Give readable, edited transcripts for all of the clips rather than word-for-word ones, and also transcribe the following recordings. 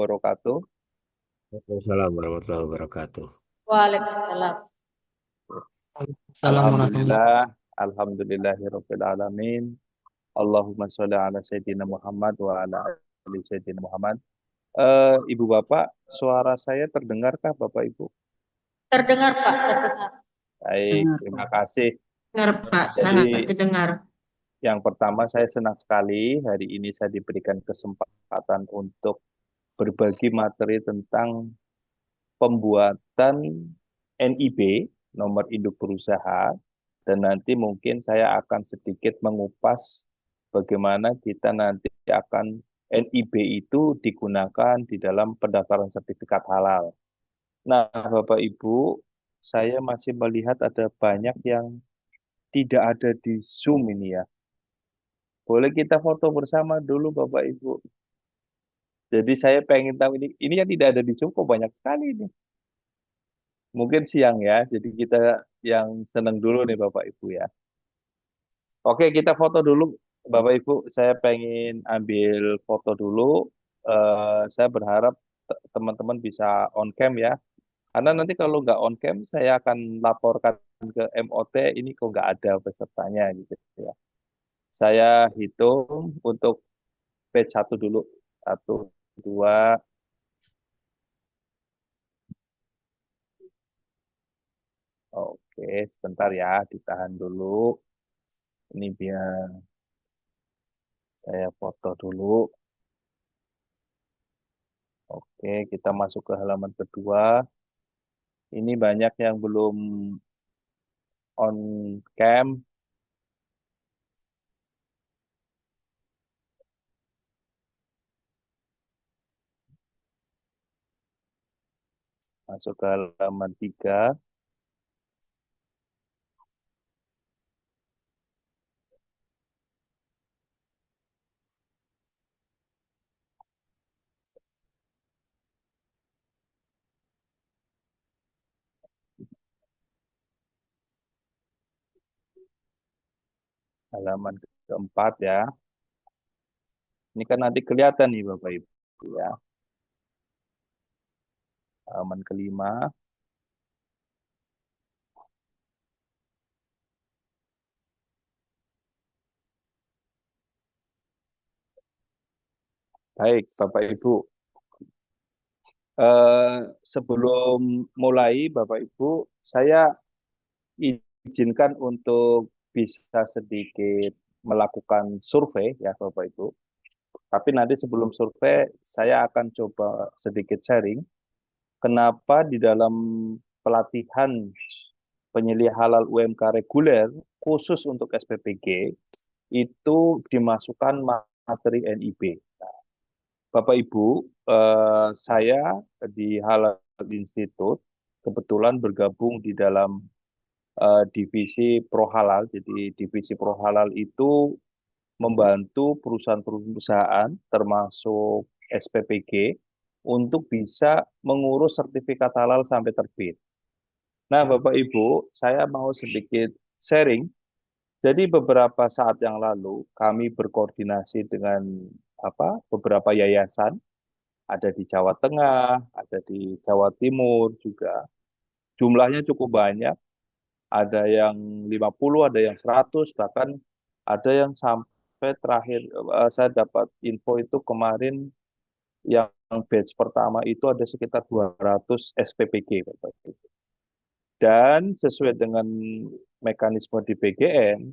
wabarakatuh. Waalaikumsalam warahmatullahi wabarakatuh. Waalaikumsalam. Assalamualaikum warahmatullahi Alhamdulillah, alhamdulillahirabbil alamin. Allahumma sholli ala sayyidina Muhammad wa ala ali sayyidina Muhammad. Ibu Bapak, suara saya terdengarkah Bapak Ibu? Terdengar, Pak, terdengar. Baik, Dengar, terima Pak. kasih. Dengar, Pak, sangat Jadi terdengar. yang pertama saya senang sekali hari ini saya diberikan kesempatan untuk berbagi materi tentang pembuatan NIB, nomor induk berusaha, dan nanti mungkin saya akan sedikit mengupas bagaimana kita nanti akan NIB itu digunakan di dalam pendaftaran sertifikat halal. Nah, Bapak Ibu, saya masih melihat ada banyak yang tidak ada di Zoom ini ya. Boleh kita foto bersama dulu Bapak Ibu. Jadi saya pengen tahu ini yang tidak ada di Zoom kok banyak sekali ini. Mungkin siang ya, jadi kita yang seneng dulu nih Bapak Ibu ya. Oke, kita foto dulu Bapak Ibu. Saya pengen ambil foto dulu. Saya berharap teman-teman bisa on cam ya. Karena nanti kalau nggak on cam, saya akan laporkan ke MOT, ini kok nggak ada pesertanya gitu ya. Saya hitung untuk batch satu dulu. Satu, dua, oke, sebentar ya, ditahan dulu. Ini biar saya foto dulu. Oke, kita masuk ke halaman kedua. Ini banyak yang belum on cam. Masuk ke halaman tiga. Halaman keempat ya. Ini kan nanti kelihatan nih Bapak Ibu ya. Halaman kelima. Baik, Bapak Ibu. Sebelum mulai, Bapak Ibu, saya izinkan untuk bisa sedikit melakukan survei ya, Bapak Ibu. Tapi nanti sebelum survei, saya akan coba sedikit sharing. Kenapa di dalam pelatihan penyelidik halal UMK reguler khusus untuk SPPG itu dimasukkan materi NIB. Bapak Ibu, saya di Halal Institute kebetulan bergabung di dalam divisi Pro Halal. Jadi divisi Pro Halal itu membantu perusahaan-perusahaan termasuk SPPG untuk bisa mengurus sertifikat halal sampai terbit. Nah, Bapak Ibu, saya mau sedikit sharing. Jadi beberapa saat yang lalu kami berkoordinasi dengan beberapa yayasan, ada di Jawa Tengah, ada di Jawa Timur juga. Jumlahnya cukup banyak, ada yang 50, ada yang 100, bahkan ada yang sampai terakhir saya dapat info itu kemarin yang batch pertama itu ada sekitar 200 SPPG, Bapak Ibu. Dan sesuai dengan mekanisme di PGN,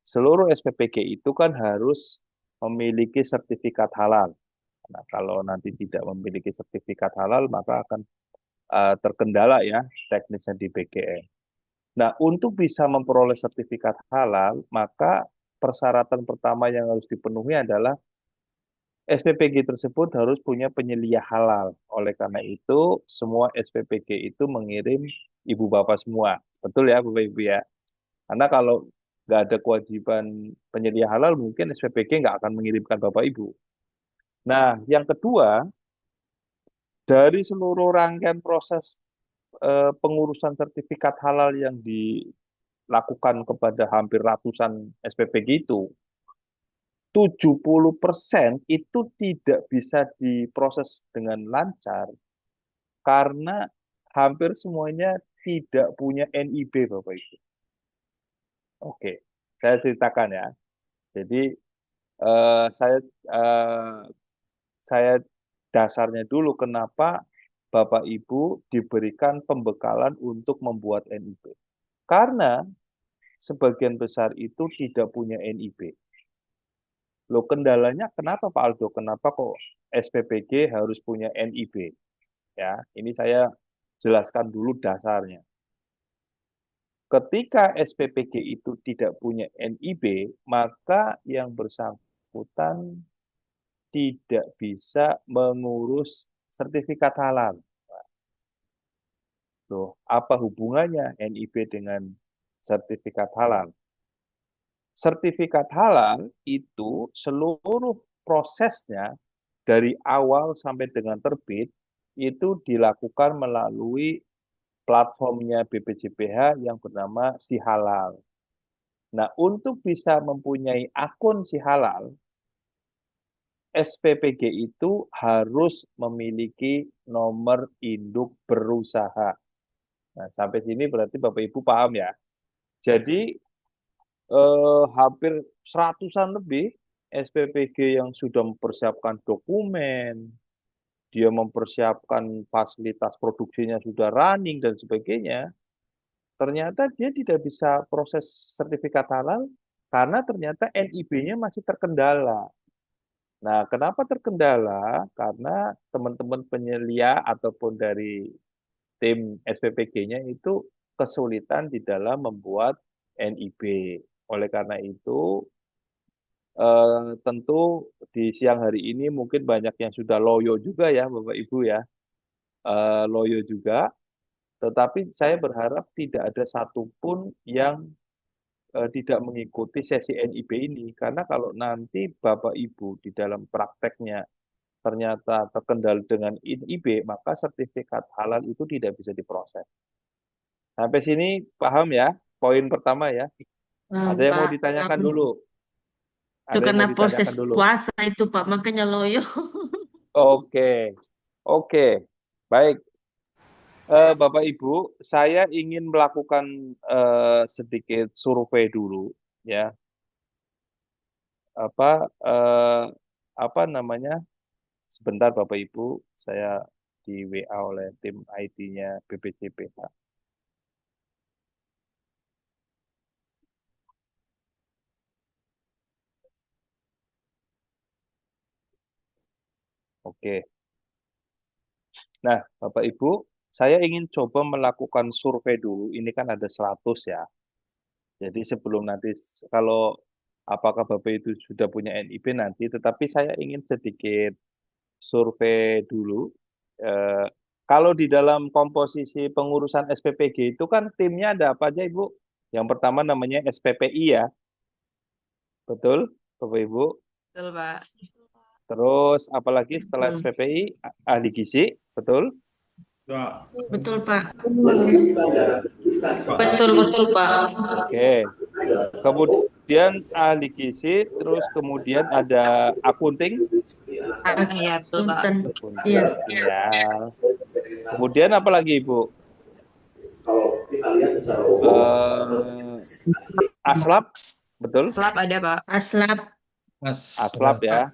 seluruh SPPG itu kan harus memiliki sertifikat halal. Nah, kalau nanti tidak memiliki sertifikat halal, maka akan terkendala ya teknisnya di PGN. Nah, untuk bisa memperoleh sertifikat halal, maka persyaratan pertama yang harus dipenuhi adalah SPPG tersebut harus punya penyelia halal. Oleh karena itu, semua SPPG itu mengirim ibu bapak semua. Betul ya, Bapak Ibu ya? Karena kalau nggak ada kewajiban penyelia halal, mungkin SPPG nggak akan mengirimkan Bapak Ibu. Nah, yang kedua, dari seluruh rangkaian proses pengurusan sertifikat halal yang dilakukan kepada hampir ratusan SPPG itu, 70% itu tidak bisa diproses dengan lancar karena hampir semuanya tidak punya NIB, Bapak Ibu. Oke, saya ceritakan ya. Jadi eh, saya eh, saya dasarnya dulu kenapa Bapak Ibu diberikan pembekalan untuk membuat NIB. Karena sebagian besar itu tidak punya NIB. Loh, kendalanya kenapa Pak Aldo? Kenapa kok SPPG harus punya NIB? Ya, ini saya jelaskan dulu dasarnya. Ketika SPPG itu tidak punya NIB, maka yang bersangkutan tidak bisa mengurus sertifikat halal. Loh, apa hubungannya NIB dengan sertifikat halal? Sertifikat halal itu seluruh prosesnya dari awal sampai dengan terbit itu dilakukan melalui platformnya BPJPH yang bernama Si Halal. Nah, untuk bisa mempunyai akun Si Halal, SPPG itu harus memiliki nomor induk berusaha. Nah, sampai sini berarti Bapak Ibu paham ya. Jadi hampir seratusan lebih SPPG yang sudah mempersiapkan dokumen, dia mempersiapkan fasilitas produksinya sudah running dan sebagainya, ternyata dia tidak bisa proses sertifikat halal karena ternyata NIB-nya masih terkendala. Nah, kenapa terkendala? Karena teman-teman penyelia ataupun dari tim SPPG-nya itu kesulitan di dalam membuat NIB. Oleh karena itu, tentu di siang hari ini mungkin banyak yang sudah loyo juga ya, Bapak Ibu ya, loyo juga. Tetapi saya berharap tidak ada satupun yang tidak mengikuti sesi NIB ini, karena kalau nanti Bapak Ibu di dalam prakteknya ternyata terkendala dengan NIB, maka sertifikat halal itu tidak bisa diproses. Sampai sini paham ya? Poin pertama ya. Ada yang mau Pak, ditanyakan aku dulu? itu Ada yang karena mau proses ditanyakan dulu? puasa itu Pak, makanya loyo. Oke, oke, baik. Bapak Ibu, saya ingin melakukan sedikit survei dulu, ya. Apa eh, apa namanya? Sebentar, Bapak Ibu, saya di WA oleh tim IT-nya BPJPH. Oke. Nah, Bapak Ibu, saya ingin coba melakukan survei dulu. Ini kan ada 100 ya. Jadi sebelum nanti kalau apakah Bapak itu sudah punya NIB nanti, tetapi saya ingin sedikit survei dulu. Eh, Kalau di dalam komposisi pengurusan SPPG itu kan timnya ada apa aja, Ibu? Yang pertama namanya SPPI ya, betul, Bapak Ibu. Betul, Pak. Terus apalagi setelah Betul, SPPI, ahli gizi, betul? betul Pak. Betul, betul Pak. Oke. Kemudian ahli gizi, terus kemudian ada akunting, Iya, betul, Pak. Akuntan. akunting Iya, sinyal. Kemudian apa lagi, Ibu? Eh, Aslab, betul? Selap ada, Pak. aslap. Aslab ya.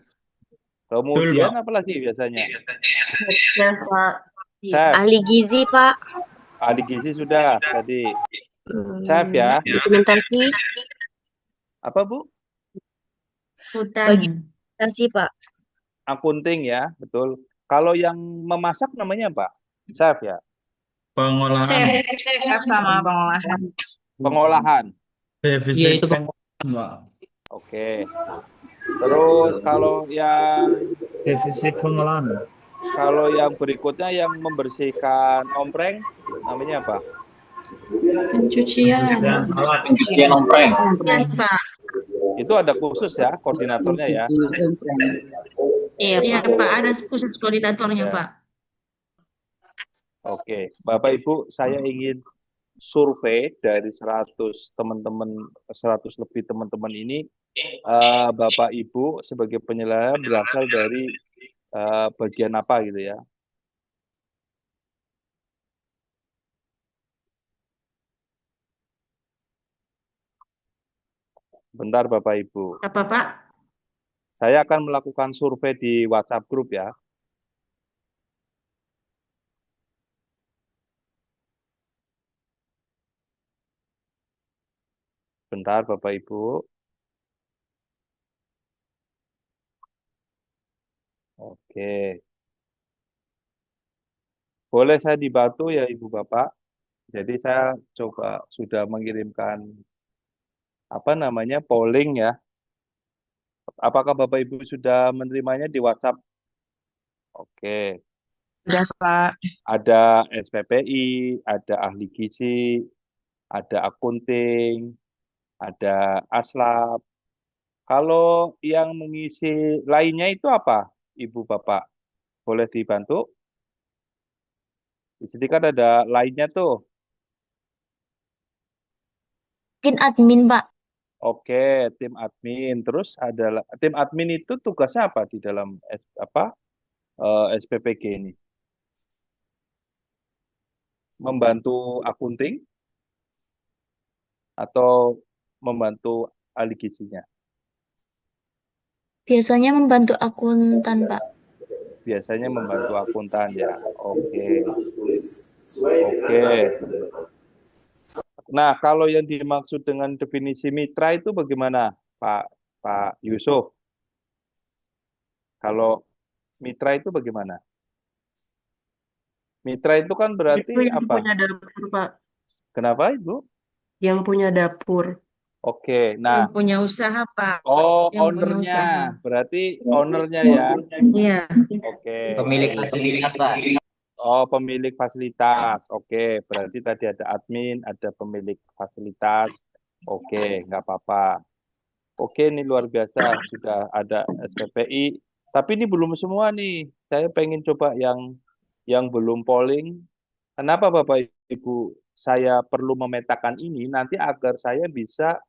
Kemudian apa lagi biasanya? Ya Pak. Chef, Ahli gizi, Pak. ahli gizi sudah tadi. Chef Hmm, ya. dokumentasi, Apa, Bu? Hutan. bagi dokumentasi, Pak. Akunting ya, betul. Kalau yang memasak namanya apa? Chef ya. Pengolahan, Chef sama pengolahan. Pengolahan. divisi Iya itu Pak. pengolahan, Pak. Oke. Terus Divisi pengolahan. kalau yang berikutnya yang membersihkan ompreng namanya apa? Pencucian. Dan alat Pencucian ompreng. Iya Pak. Itu ada khusus ya koordinatornya ya. Iya Pak. Ada khusus koordinatornya Ya. Pak. Oke, Bapak Ibu, saya ingin survei dari 100 teman-teman, 100 lebih teman-teman ini Bapak Ibu sebagai penyelenggara berasal dari bagian apa gitu ya. Bentar Bapak Ibu. Apa Pak? Saya akan melakukan survei di WhatsApp grup ya. Bentar Bapak Ibu. Oke. Boleh saya dibantu ya Ibu Bapak? Jadi saya coba sudah mengirimkan apa namanya polling ya. Apakah Bapak Ibu sudah menerimanya di WhatsApp? Oke. Udah, Pak. Ada SPPI, ada ahli gizi, ada akunting, ada aslab. Kalau yang mengisi lainnya itu apa, Ibu Bapak? Boleh dibantu? Di sini kan ada lainnya tuh. Mungkin admin Pak. Oke, tim admin. Terus ada tim admin itu tugasnya apa di dalam SPPG ini? Membantu akunting atau membantu ahli gizinya? Biasanya membantu akuntan Pak. Biasanya membantu akuntan ya. Oke. Oke. Nah, kalau yang dimaksud dengan definisi mitra itu bagaimana, Pak Yusuf? Kalau mitra itu bagaimana? Mitra itu kan berarti Itu yang apa? punya dapur, Pak. Kenapa, Ibu? Yang punya dapur. Oke, Yang nah, punya usaha Pak. oh Yang punya ownernya, usaha. berarti ownernya ya. Iya. Oke, Pemilik baik. fasilitas, Pak. Oh, pemilik fasilitas. Oke, berarti tadi ada admin, ada pemilik fasilitas. Oke, nggak apa-apa. Oke, ini luar biasa. Sudah ada SPPI. Tapi ini belum semua nih. Saya pengen coba yang belum polling. Kenapa Bapak Ibu saya perlu memetakan ini nanti agar saya bisa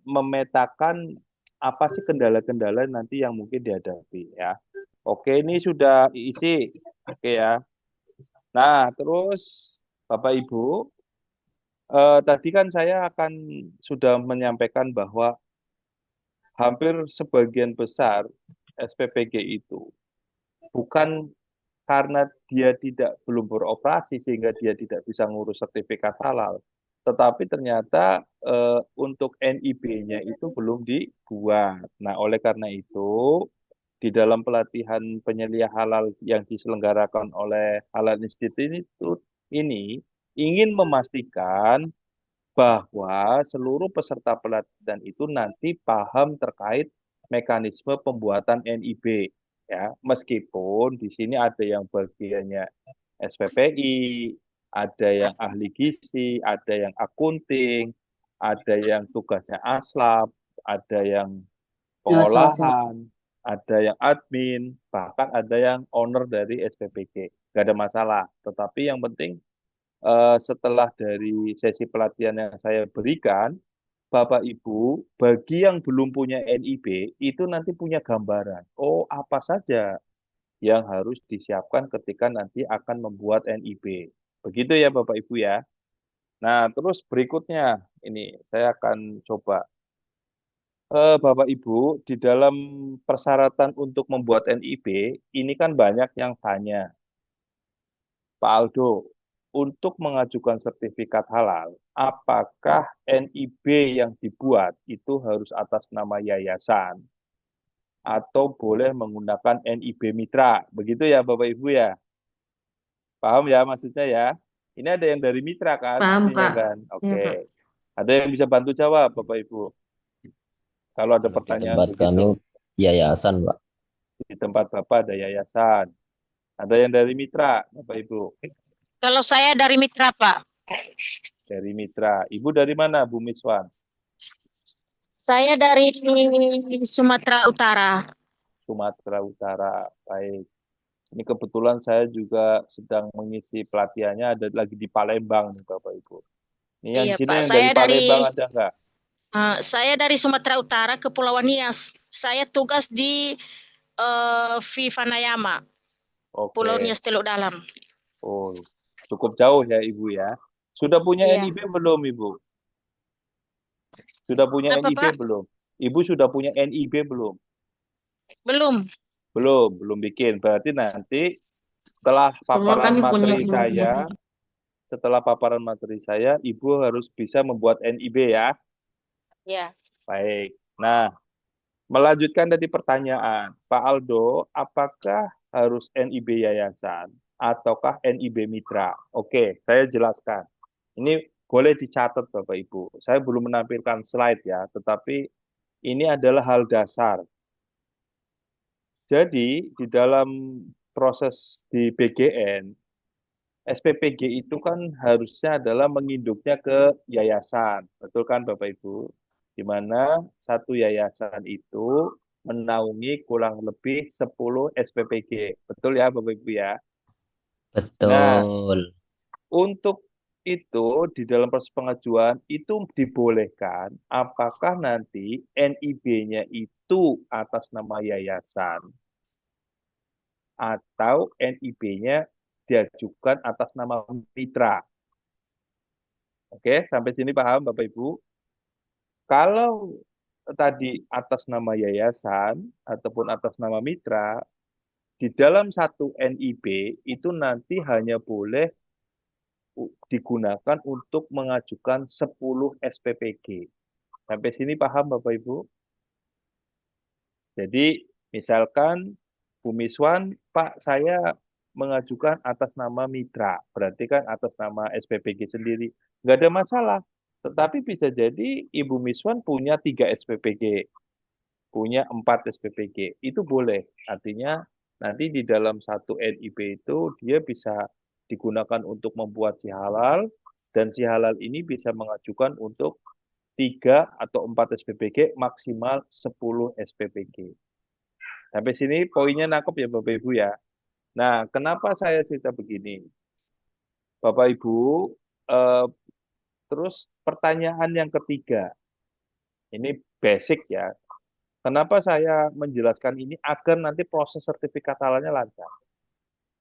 memetakan apa sih kendala-kendala nanti yang mungkin dihadapi ya. Oke, ini sudah isi. Oke ya. Nah, terus Bapak Ibu, tadi kan saya akan sudah menyampaikan bahwa hampir sebagian besar SPPG itu bukan karena dia tidak belum beroperasi sehingga dia tidak bisa ngurus sertifikat halal, tetapi ternyata untuk NIB-nya itu belum dibuat. Nah, oleh karena itu di dalam pelatihan penyelia halal yang diselenggarakan oleh Halal Institute ini ingin memastikan bahwa seluruh peserta pelatihan itu nanti paham terkait mekanisme pembuatan NIB ya, meskipun di sini ada yang bagiannya SPPI, ada yang ahli gizi, ada yang akunting, ada yang tugasnya aslab, ada yang pengolahan, ada yang admin, bahkan ada yang owner dari SPPG. Gak ada masalah. Tetapi yang penting setelah dari sesi pelatihan yang saya berikan, Bapak Ibu, bagi yang belum punya NIB, itu nanti punya gambaran. Oh, apa saja yang harus disiapkan ketika nanti akan membuat NIB. Begitu ya Bapak Ibu ya. Nah, terus berikutnya, ini saya akan coba. Bapak Ibu, di dalam persyaratan untuk membuat NIB, ini kan banyak yang tanya, Pak Aldo, untuk mengajukan sertifikat halal, apakah NIB yang dibuat itu harus atas nama yayasan atau boleh menggunakan NIB mitra? Begitu ya Bapak Ibu ya? Paham ya maksudnya ya? Ini ada yang dari mitra kan, Paham pastinya Pak. kan? Iya Pak. Oke. Ada yang bisa bantu jawab Bapak Ibu? Kalau ada Kalau di pertanyaan tempat kami begitu. yayasan, Pak. Di tempat Bapak ada yayasan. Ada yang dari mitra, Bapak Ibu. Kalau saya dari mitra, Pak. Dari mitra. Ibu dari mana, Bu Miswan? Saya dari Sumatera Utara. Sumatera Utara. Baik. Ini kebetulan saya juga sedang mengisi pelatihannya ada lagi di Palembang nih Bapak Ibu. Ini yang Iya, di sini Pak. yang dari Saya dari Palembang ada nggak? Saya dari Sumatera Utara, Kepulauan Nias. Saya tugas di Vivanayama, Pulau Oke. Nias Teluk Dalam. Oh, cukup jauh ya Ibu ya. Sudah punya Iya. NIB belum Ibu? Sudah punya Apa, NIB Pak? belum? Ibu sudah punya NIB belum? Belum. Belum bikin. Berarti nanti setelah Semua kan paparan punya materi saya, Ibu harus bisa membuat NIB ya. Ya. Baik. Nah, melanjutkan dari pertanyaan, Pak Aldo, apakah harus NIB yayasan ataukah NIB mitra? Oke, saya jelaskan. Ini boleh dicatat Bapak Ibu. Saya belum menampilkan slide ya, tetapi ini adalah hal dasar. Jadi di dalam proses di BGN, SPPG itu kan harusnya adalah menginduknya ke yayasan. Betul kan Bapak Ibu? Di mana satu yayasan itu menaungi kurang lebih 10 SPPG. Betul ya Bapak Ibu ya? Nah, Betul. untuk itu di dalam proses pengajuan itu dibolehkan apakah nanti NIB-nya itu atas nama yayasan atau NIB-nya diajukan atas nama mitra. Oke, sampai sini paham Bapak Ibu? Kalau tadi atas nama yayasan ataupun atas nama mitra, di dalam satu NIB itu nanti hanya boleh digunakan untuk mengajukan 10 SPPG. Sampai sini paham Bapak Ibu? Jadi misalkan Bu Miswan, Pak saya mengajukan atas nama mitra, berarti kan atas nama SPPG sendiri. Nggak ada masalah. Tetapi bisa jadi Ibu Miswan punya 3 SPPG, punya 4 SPPG. Itu boleh. Artinya nanti di dalam satu NIB itu dia bisa digunakan untuk membuat si halal, dan si halal ini bisa mengajukan untuk 3 atau 4 SPPG, maksimal 10 SPPG. Sampai sini poinnya nangkep ya Bapak Ibu ya. Nah, kenapa saya cerita begini? Bapak Ibu, eh, terus pertanyaan yang ketiga, ini basic ya. Kenapa saya menjelaskan ini agar nanti proses sertifikat halalnya lancar.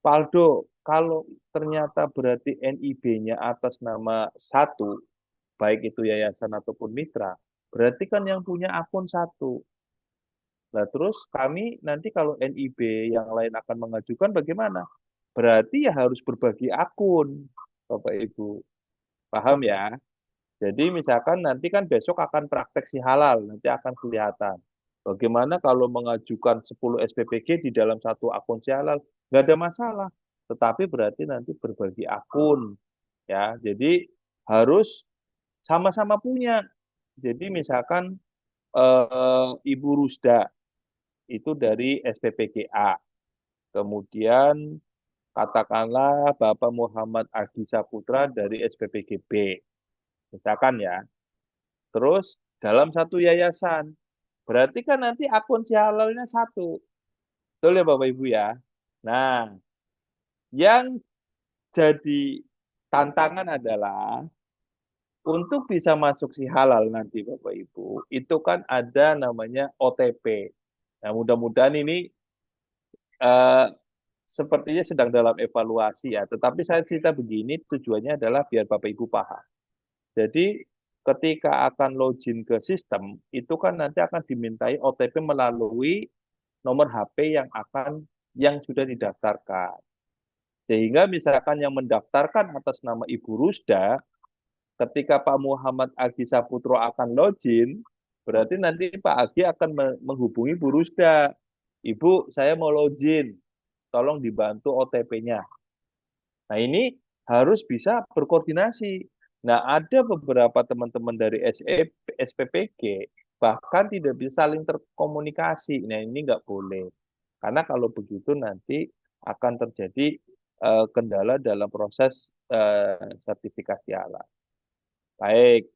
Paldo, kalau ternyata berarti NIB-nya atas nama satu, baik itu yayasan ataupun mitra, berarti kan yang punya akun satu. Nah, terus kami nanti kalau NIB yang lain akan mengajukan bagaimana? Berarti ya harus berbagi akun, Bapak Ibu. Paham ya? Jadi misalkan nanti kan besok akan praktek si halal, nanti akan kelihatan. Bagaimana kalau mengajukan 10 SPPG di dalam satu akun si halal? Nggak ada masalah. Tetapi berarti nanti berbagi akun. Ya, jadi harus sama-sama punya. Jadi misalkan Ibu Rusda itu dari SPPGA. Kemudian katakanlah Bapak Muhammad Adi Saputra dari SPPGB. Misalkan ya. Terus dalam satu yayasan. Berarti kan nanti akun si halalnya satu. Betul ya Bapak Ibu ya? Nah, yang jadi tantangan adalah untuk bisa masuk si halal nanti Bapak Ibu, itu kan ada namanya OTP. Nah, mudah-mudahan ini eh, sepertinya sedang dalam evaluasi ya. Tetapi saya cerita begini, tujuannya adalah biar Bapak Ibu paham. Jadi ketika akan login ke sistem, itu kan nanti akan dimintai OTP melalui nomor HP yang sudah didaftarkan. Sehingga misalkan yang mendaftarkan atas nama Ibu Rusda, ketika Pak Muhammad Agi Saputro akan login, berarti nanti Pak Agi akan menghubungi Bu Rusda. Ibu, saya mau login, tolong dibantu OTP-nya. Nah, ini harus bisa berkoordinasi. Nah, ada beberapa teman-teman dari SPPG bahkan tidak bisa saling terkomunikasi. Nah, ini nggak boleh. Karena kalau begitu nanti akan terjadi kendala dalam proses sertifikasi halal. Baik,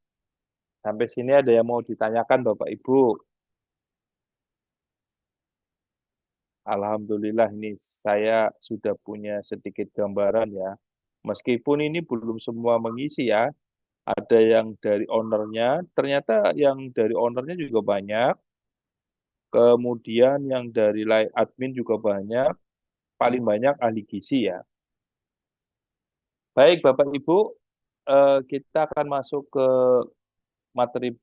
sampai sini ada yang mau ditanyakan Bapak Ibu? Alhamdulillah ini saya sudah punya sedikit gambaran ya. Meskipun ini belum semua mengisi ya, ada yang dari ownernya, ternyata yang dari ownernya juga banyak, kemudian yang dari line admin juga banyak, paling banyak ahli gizi ya. Baik Bapak Ibu, kita akan masuk ke materi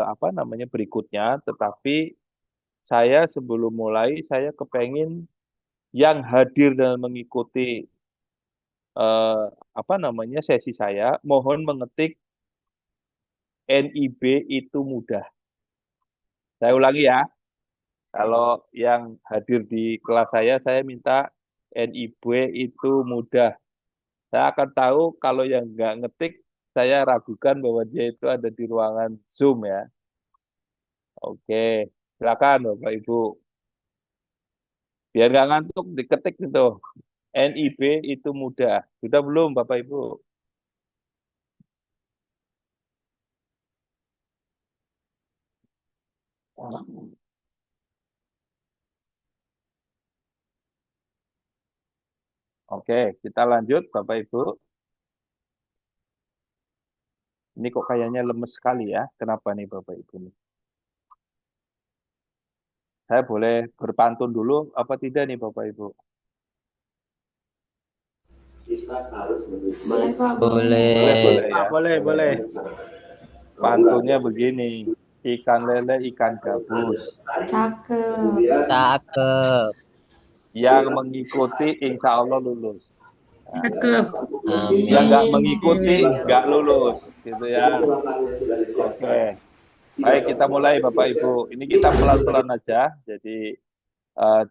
apa namanya berikutnya, tetapi saya sebelum mulai, saya kepengen yang hadir dan mengikuti eh, apa namanya sesi saya, mohon mengetik NIB itu mudah. Saya ulangi ya, kalau yang hadir di kelas saya minta NIB itu mudah. Saya akan tahu kalau yang nggak ngetik, saya ragukan bahwa dia itu ada di ruangan Zoom ya. Oke, silakan Bapak Ibu. Biar nggak ngantuk, diketik itu. NIB itu mudah. Sudah belum Bapak Ibu? Oke, kita lanjut Bapak Ibu. Ini kok kayaknya lemes sekali ya. Kenapa nih Bapak Ibu nih? Saya boleh berpantun dulu apa tidak nih Bapak Ibu? Boleh. Boleh ya. Boleh, boleh. Pantunnya begini. Ikan lele, ikan gabus. Cakep. Yang mengikuti insya Allah lulus. Nah, Cakep. yang nggak Amin. mengikuti nggak lulus. Gitu ya. Oke. Baik, kita mulai Bapak Ibu. Ini kita pelan-pelan aja. Jadi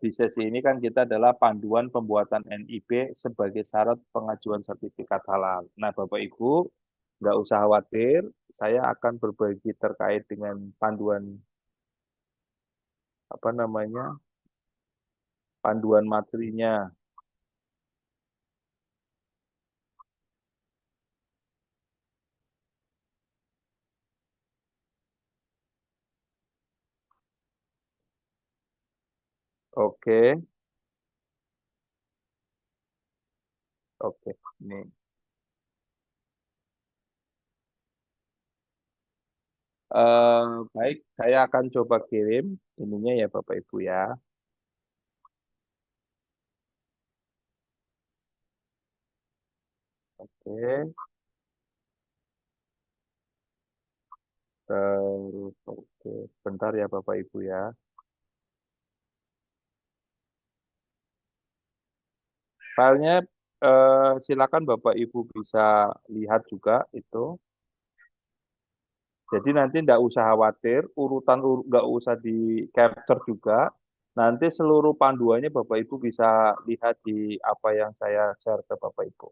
di sesi ini kan kita adalah panduan pembuatan NIB sebagai syarat pengajuan sertifikat halal. Nah, Bapak Ibu, nggak usah khawatir, saya akan berbagi terkait dengan panduan apa namanya, panduan materinya. Oke, oke, ini. Baik, saya akan coba kirim ininya ya Bapak Ibu ya. Oke, terus oke, bentar ya Bapak Ibu ya. Filenya silakan Bapak Ibu bisa lihat juga itu. Jadi nanti nggak usah khawatir, urutan nggak usah di capture juga. Nanti seluruh panduannya Bapak Ibu bisa lihat di apa yang saya share ke Bapak Ibu.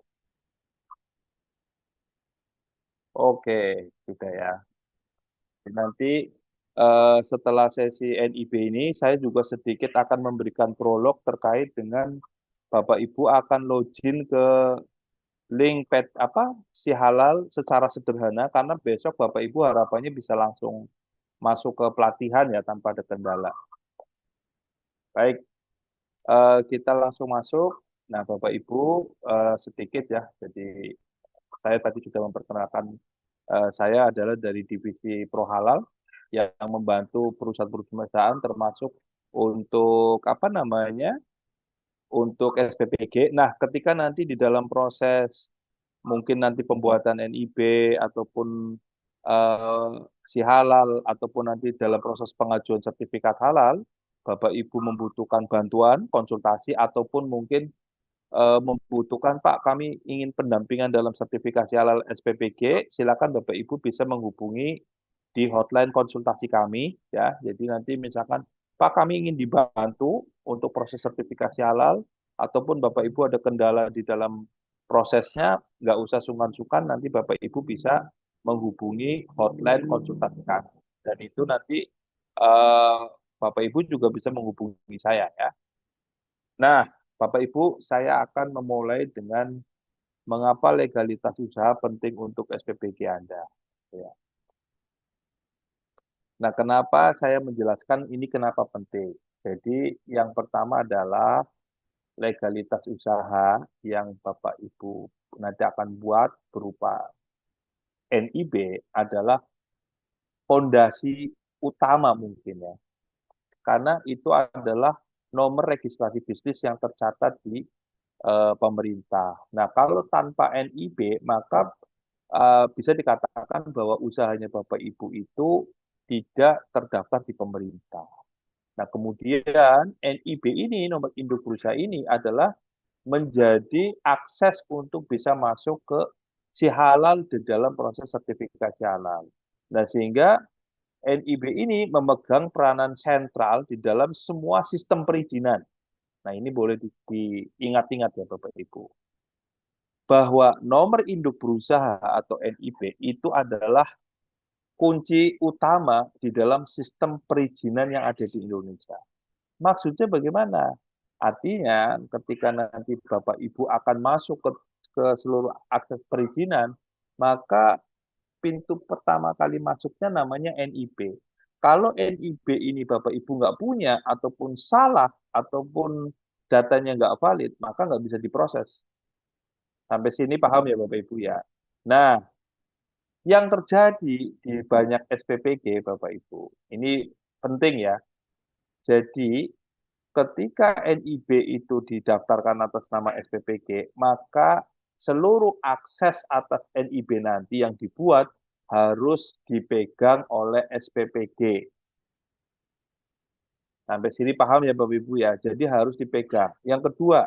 Oke, sudah ya. Nanti setelah sesi NIB ini, saya juga sedikit akan memberikan prolog terkait dengan Bapak Ibu akan login ke link pet apa si halal secara sederhana karena besok Bapak Ibu harapannya bisa langsung masuk ke pelatihan ya tanpa ada kendala. Baik, kita langsung masuk. Nah, Bapak Ibu sedikit ya. Jadi saya tadi sudah memperkenalkan saya adalah dari divisi Pro Halal yang membantu perusahaan-perusahaan termasuk untuk apa namanya? Untuk SPPG. Nah, ketika nanti di dalam proses mungkin nanti pembuatan NIB ataupun eh, si halal ataupun nanti dalam proses pengajuan sertifikat halal, Bapak Ibu membutuhkan bantuan, konsultasi ataupun mungkin membutuhkan Pak kami ingin pendampingan dalam sertifikasi halal SPPG, silakan Bapak Ibu bisa menghubungi di hotline konsultasi kami ya. Jadi nanti misalkan Pak kami ingin dibantu untuk proses sertifikasi halal ataupun Bapak Ibu ada kendala di dalam prosesnya, nggak usah sungkan-sungkan, nanti Bapak Ibu bisa menghubungi hotline konsultasi kami. Dan itu nanti eh, Bapak Ibu juga bisa menghubungi saya ya. Nah, Bapak Ibu, saya akan memulai dengan mengapa legalitas usaha penting untuk SPPG Anda. Ya. Nah, kenapa saya menjelaskan ini kenapa penting? Jadi, yang pertama adalah legalitas usaha yang Bapak Ibu nanti akan buat berupa NIB adalah fondasi utama mungkin ya. Karena itu adalah nomor registrasi bisnis yang tercatat di pemerintah. Nah, kalau tanpa NIB, maka bisa dikatakan bahwa usahanya Bapak Ibu itu tidak terdaftar di pemerintah. Nah, kemudian NIB ini, nomor induk berusaha ini adalah menjadi akses untuk bisa masuk ke si halal di dalam proses sertifikasi halal. Nah, sehingga NIB ini memegang peranan sentral di dalam semua sistem perizinan. Nah, ini boleh diingat-ingat ya Bapak Ibu. Bahwa nomor induk berusaha atau NIB itu adalah kunci utama di dalam sistem perizinan yang ada di Indonesia. Maksudnya bagaimana? Artinya ketika nanti Bapak Ibu akan masuk ke seluruh akses perizinan, maka pintu pertama kali masuknya namanya NIB. Kalau NIB ini Bapak Ibu nggak punya, ataupun salah, ataupun datanya nggak valid, maka nggak bisa diproses. Sampai sini paham ya Bapak Ibu ya? Nah, yang terjadi di banyak SPPG Bapak Ibu, ini penting ya. Jadi, ketika NIB itu didaftarkan atas nama SPPG, maka seluruh akses atas NIB nanti yang dibuat harus dipegang oleh SPPG. Sampai sini paham ya Bapak Ibu ya? Jadi harus dipegang. Yang kedua,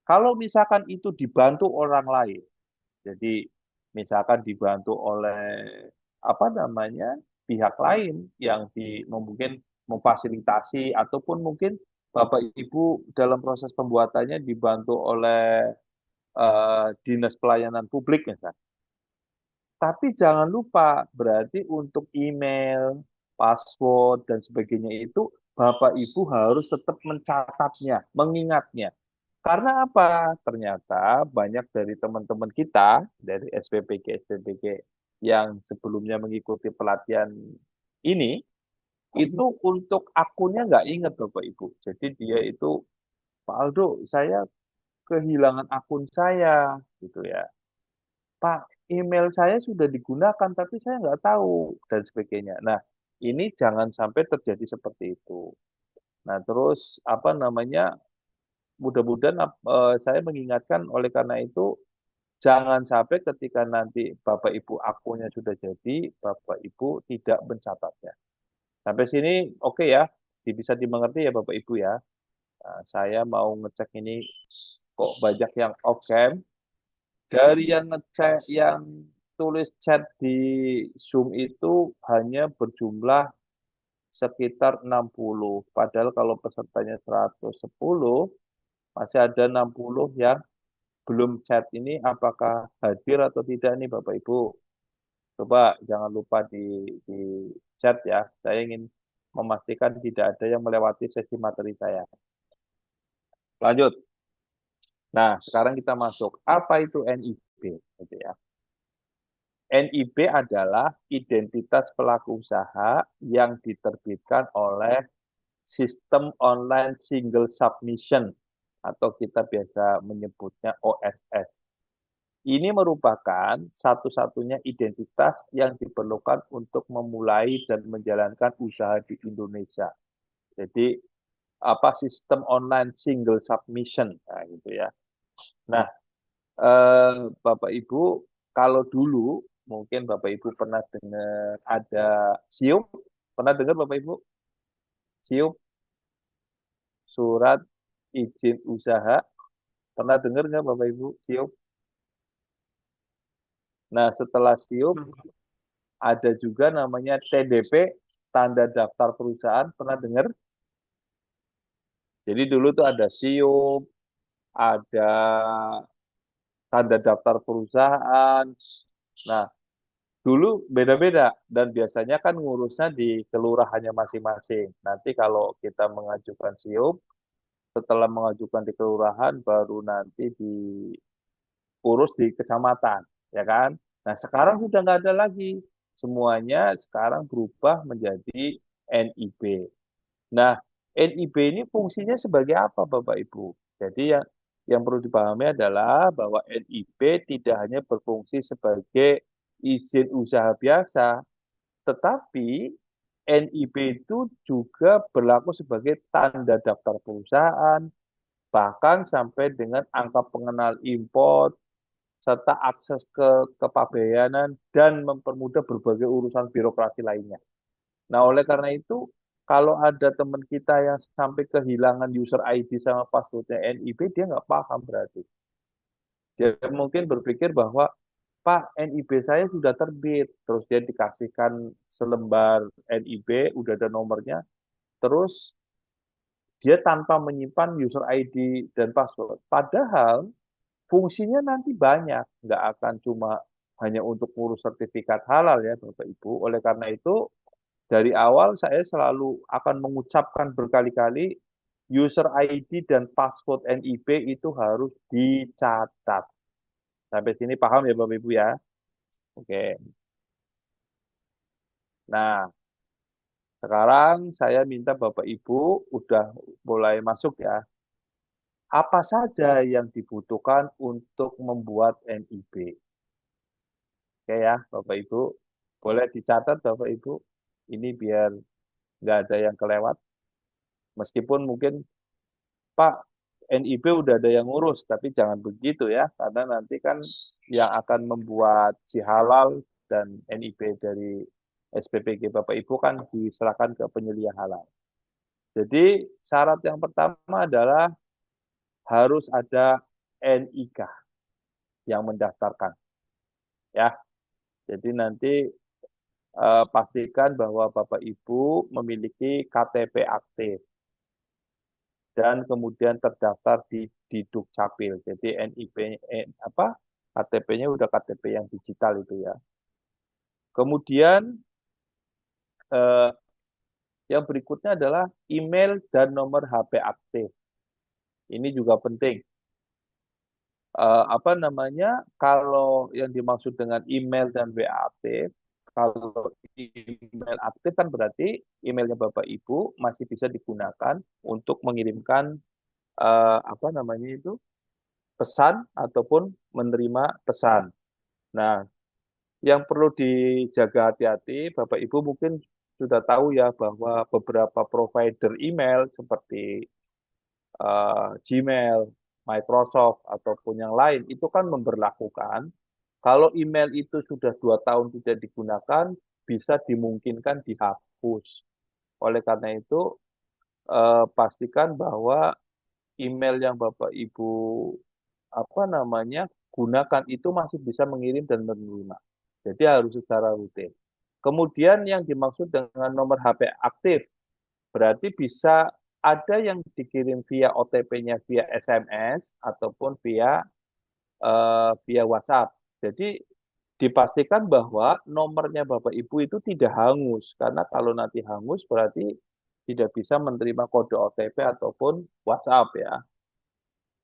kalau misalkan itu dibantu orang lain, jadi misalkan dibantu oleh apa namanya pihak lain yang mungkin memfasilitasi ataupun mungkin Bapak Ibu dalam proses pembuatannya dibantu oleh dinas pelayanan publik misalnya. Tapi jangan lupa berarti untuk email, password dan sebagainya itu Bapak Ibu harus tetap mencatatnya, mengingatnya. Karena apa? Ternyata banyak dari teman-teman kita dari SPPG yang sebelumnya mengikuti pelatihan ini, itu untuk akunnya nggak ingat Bapak Ibu. Jadi dia itu, Pak Aldo, saya kehilangan akun saya, gitu ya. Pak, email saya sudah digunakan, tapi saya nggak tahu, dan sebagainya. Nah, ini jangan sampai terjadi seperti itu. Nah, terus apa namanya? Mudah-mudahan saya mengingatkan oleh karena itu jangan sampai ketika nanti Bapak Ibu akunnya sudah jadi, Bapak Ibu tidak mencatatnya. Sampai sini oke ya, bisa dimengerti ya Bapak Ibu ya. Nah, saya mau ngecek ini kok banyak yang off cam. Dari yang ngecek yang tulis chat di Zoom itu hanya berjumlah sekitar 60. Padahal kalau pesertanya 110, masih ada 60 yang belum chat ini apakah hadir atau tidak nih Bapak Ibu. Coba jangan lupa di chat ya. Saya ingin memastikan tidak ada yang melewati sesi materi saya. Lanjut. Nah, sekarang kita masuk. Apa itu NIB? Gitu ya. NIB adalah identitas pelaku usaha yang diterbitkan oleh sistem online single submission atau kita biasa menyebutnya OSS. Ini merupakan satu-satunya identitas yang diperlukan untuk memulai dan menjalankan usaha di Indonesia. Jadi apa sistem online single submission, nah, gitu ya. Nah, Bapak Ibu, kalau dulu mungkin Bapak Ibu pernah dengar ada SIUP, pernah dengar Bapak Ibu? SIUP, surat izin usaha, pernah dengar nggak Bapak Ibu SIUP? Nah, setelah SIUP ada juga namanya TDP, tanda daftar perusahaan, pernah dengar? Jadi dulu tuh ada SIUP, ada tanda daftar perusahaan. Nah, dulu beda-beda dan biasanya kan ngurusnya di kelurahannya masing-masing. Nanti kalau kita mengajukan SIUP, setelah mengajukan di kelurahan, baru nanti diurus di kecamatan, ya kan? Nah, sekarang sudah nggak ada lagi. Semuanya sekarang berubah menjadi NIB. Nah, NIB ini fungsinya sebagai apa, Bapak Ibu? Jadi yang perlu dipahami adalah bahwa NIB tidak hanya berfungsi sebagai izin usaha biasa, tetapi NIB itu juga berlaku sebagai tanda daftar perusahaan, bahkan sampai dengan angka pengenal import, serta akses ke kepabeanan, dan mempermudah berbagai urusan birokrasi lainnya. Nah, oleh karena itu, kalau ada teman kita yang sampai kehilangan user ID sama passwordnya NIB, dia nggak paham berarti. Dia mungkin berpikir bahwa, Pak, NIB saya sudah terbit, terus dia dikasihkan selembar NIB, udah ada nomornya, terus dia tanpa menyimpan user ID dan password. Padahal fungsinya nanti banyak, nggak akan cuma hanya untuk ngurus sertifikat halal ya Bapak Ibu. Oleh karena itu, dari awal saya selalu akan mengucapkan berkali-kali, user ID dan password NIB itu harus dicatat. Sampai sini paham ya Bapak Ibu ya? Oke. Nah, sekarang saya minta Bapak Ibu udah mulai masuk ya. Apa saja yang dibutuhkan untuk membuat NIB? Oke ya, Bapak Ibu. Boleh dicatat Bapak Ibu. Ini biar nggak ada yang kelewat. Meskipun mungkin, Pak, NIB udah ada yang ngurus, tapi jangan begitu ya. Karena nanti kan yang akan membuat si halal dan NIB dari SPPG Bapak Ibu kan diserahkan ke penyelia halal. Jadi syarat yang pertama adalah harus ada NIK yang mendaftarkan. Ya, jadi nanti pastikan bahwa Bapak Ibu memiliki KTP aktif dan kemudian terdaftar di Dukcapil. Jadi NIP KTP-nya udah KTP yang digital itu ya. Kemudian eh, yang berikutnya adalah email dan nomor HP aktif. Ini juga penting. Kalau yang dimaksud dengan email dan WA aktif, kalau email aktif kan berarti emailnya Bapak Ibu masih bisa digunakan untuk mengirimkan pesan ataupun menerima pesan. Nah, yang perlu dijaga hati-hati, Bapak Ibu mungkin sudah tahu ya bahwa beberapa provider email seperti Gmail, Microsoft, ataupun yang lain, itu kan memberlakukan kalau email itu sudah 2 tahun tidak digunakan, bisa dimungkinkan dihapus. Oleh karena itu, pastikan bahwa email yang Bapak Ibu gunakan itu masih bisa mengirim dan menerima. Jadi harus secara rutin. Kemudian yang dimaksud dengan nomor HP aktif, berarti bisa ada yang dikirim via OTP-nya via SMS ataupun via WhatsApp. Jadi dipastikan bahwa nomornya Bapak Ibu itu tidak hangus, karena kalau nanti hangus berarti tidak bisa menerima kode OTP ataupun WhatsApp ya.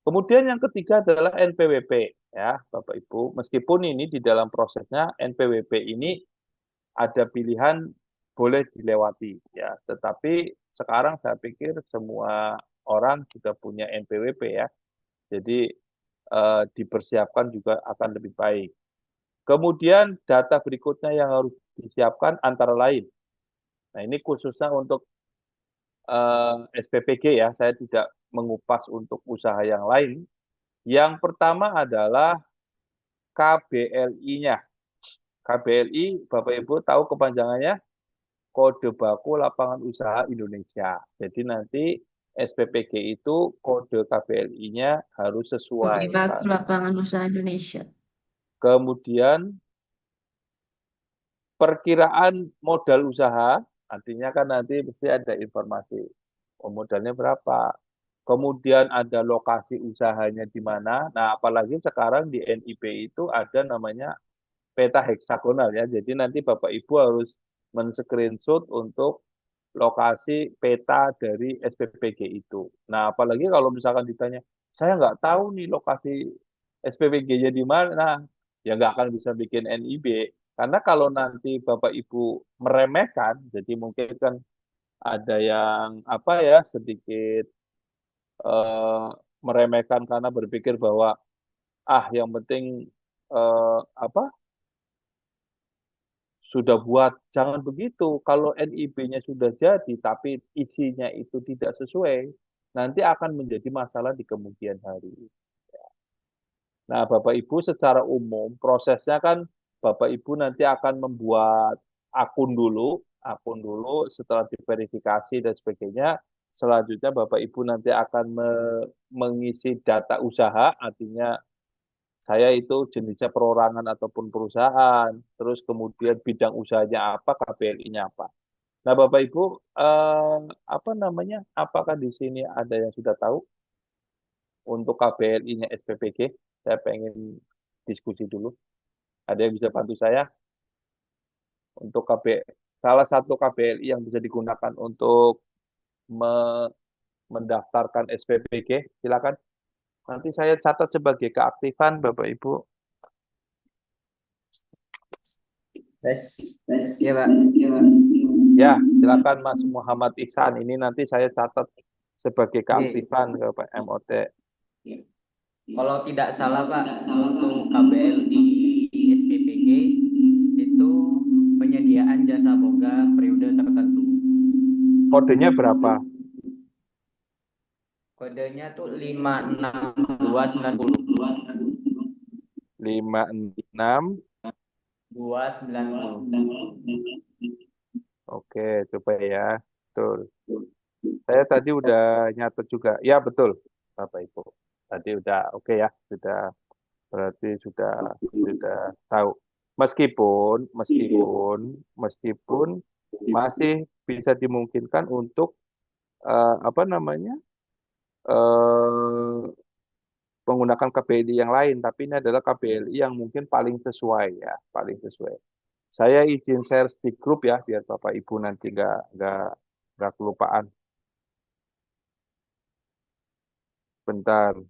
Kemudian yang ketiga adalah NPWP ya Bapak Ibu. Meskipun ini di dalam prosesnya NPWP ini ada pilihan boleh dilewati ya, tetapi sekarang saya pikir semua orang sudah punya NPWP ya. Jadi dipersiapkan juga akan lebih baik. Kemudian data berikutnya yang harus disiapkan antara lain. Nah, ini khususnya untuk SPPG ya, saya tidak mengupas untuk usaha yang lain. Yang pertama adalah KBLI-nya. KBLI, Bapak Ibu tahu kepanjangannya? Kode Baku Lapangan Usaha Indonesia. Jadi nanti SPPG itu kode KBLI-nya harus sesuai. Baku Lapangan Usaha Indonesia. Kemudian perkiraan modal usaha, artinya kan nanti mesti ada informasi modalnya berapa. Kemudian ada lokasi usahanya di mana. Nah, apalagi sekarang di NIB itu ada namanya peta heksagonal ya. Jadi nanti Bapak Ibu harus men-screenshot untuk lokasi peta dari SPPG itu. Nah, apalagi kalau misalkan ditanya, saya nggak tahu nih lokasi SPPG-nya di mana, nah, ya nggak akan bisa bikin NIB. Karena kalau nanti Bapak Ibu meremehkan, jadi mungkin kan ada yang sedikit eh, meremehkan karena berpikir bahwa yang penting eh, apa sudah buat. Jangan begitu. Kalau NIB-nya sudah jadi, tapi isinya itu tidak sesuai, nanti akan menjadi masalah di kemudian hari. Nah, Bapak Ibu secara umum prosesnya kan Bapak Ibu nanti akan membuat akun dulu setelah diverifikasi dan sebagainya. Selanjutnya Bapak Ibu nanti akan mengisi data usaha, artinya saya itu jenisnya perorangan ataupun perusahaan, terus kemudian bidang usahanya apa, KBLI-nya apa. Nah, Bapak Ibu, apa namanya? Apakah di sini ada yang sudah tahu untuk KBLI-nya SPPG? Saya pengen diskusi dulu. Ada yang bisa bantu saya untuk salah satu KBLI yang bisa digunakan untuk mendaftarkan SPPG? Silakan. Nanti saya catat sebagai keaktifan, Bapak Ibu. Ya, Pak. Ya, silakan Mas Muhammad Ihsan. Ini nanti saya catat sebagai keaktifan ke Pak MOT. Kalau tidak salah, Pak, untuk KBLI SPPG itu penyediaan jasa boga periode tertentu. Kodenya berapa? Kodenya tuh 56290. 56. 290. Oke, coba ya. Betul. Saya tadi udah nyatet juga. Ya, betul, Bapak Ibu. Tadi udah oke ya, sudah berarti sudah tahu. Meskipun masih bisa dimungkinkan untuk apa namanya? Menggunakan KBLI yang lain, tapi ini adalah KBLI yang mungkin paling sesuai ya, paling sesuai. Saya izin share di grup ya, biar Bapak Ibu nanti nggak kelupaan. Bentar.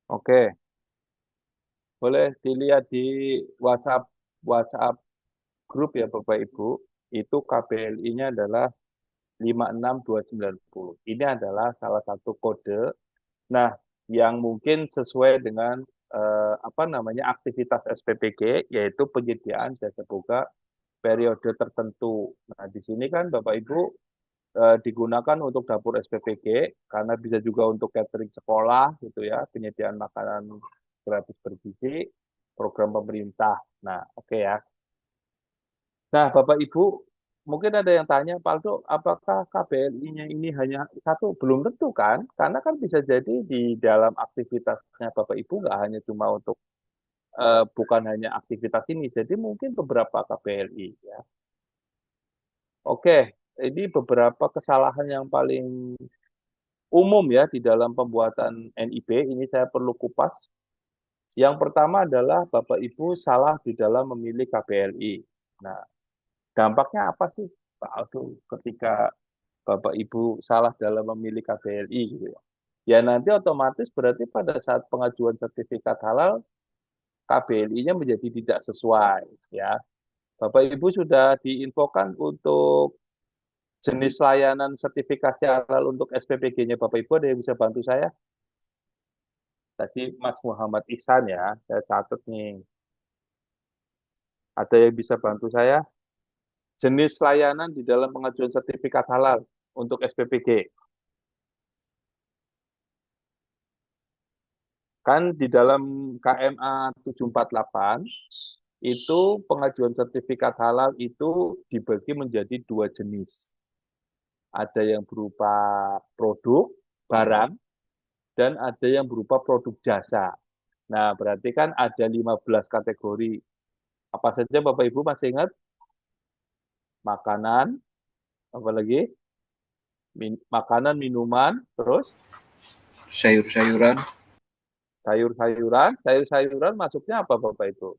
Oke, boleh dilihat di WhatsApp grup ya Bapak Ibu. Itu KBLI-nya adalah 56290. Ini adalah salah satu kode. Nah, yang mungkin sesuai dengan apa namanya aktivitas SPPG, yaitu penyediaan jasa boga periode tertentu. Nah, di sini kan Bapak Ibu digunakan untuk dapur SPPG karena bisa juga untuk catering sekolah gitu ya, penyediaan makanan gratis bergizi, program pemerintah. Nah, oke ya. Nah, Bapak Ibu, mungkin ada yang tanya, Pak Aldo, apakah KBLI-nya ini hanya satu? Belum tentu kan? Karena kan bisa jadi di dalam aktivitasnya Bapak Ibu nggak hanya cuma untuk bukan hanya aktivitas ini, jadi mungkin beberapa KBLI ya. Oke, ini beberapa kesalahan yang paling umum ya di dalam pembuatan NIB, ini saya perlu kupas. Yang pertama adalah Bapak Ibu salah di dalam memilih KBLI. Nah, dampaknya apa sih Pak Aldo ketika Bapak Ibu salah dalam memilih KBLI gitu ya? Ya nanti otomatis berarti pada saat pengajuan sertifikat halal KBLI-nya menjadi tidak sesuai ya. Bapak Ibu sudah diinfokan untuk jenis layanan sertifikasi halal untuk SPPG-nya Bapak Ibu, ada yang bisa bantu saya? Tadi Mas Muhammad Ihsan ya, saya catat nih. Ada yang bisa bantu saya? Jenis layanan di dalam pengajuan sertifikat halal untuk SPPG. Kan di dalam KMA 748 itu pengajuan sertifikat halal itu dibagi menjadi dua jenis. Ada yang berupa produk, barang, dan ada yang berupa produk jasa. Nah, berarti kan ada 15 kategori. Apa saja Bapak Ibu masih ingat? Makanan, apa lagi? Makanan, minuman, terus Sayur-sayuran, sayur-sayuran. Sayur-sayuran masuknya apa Bapak Ibu?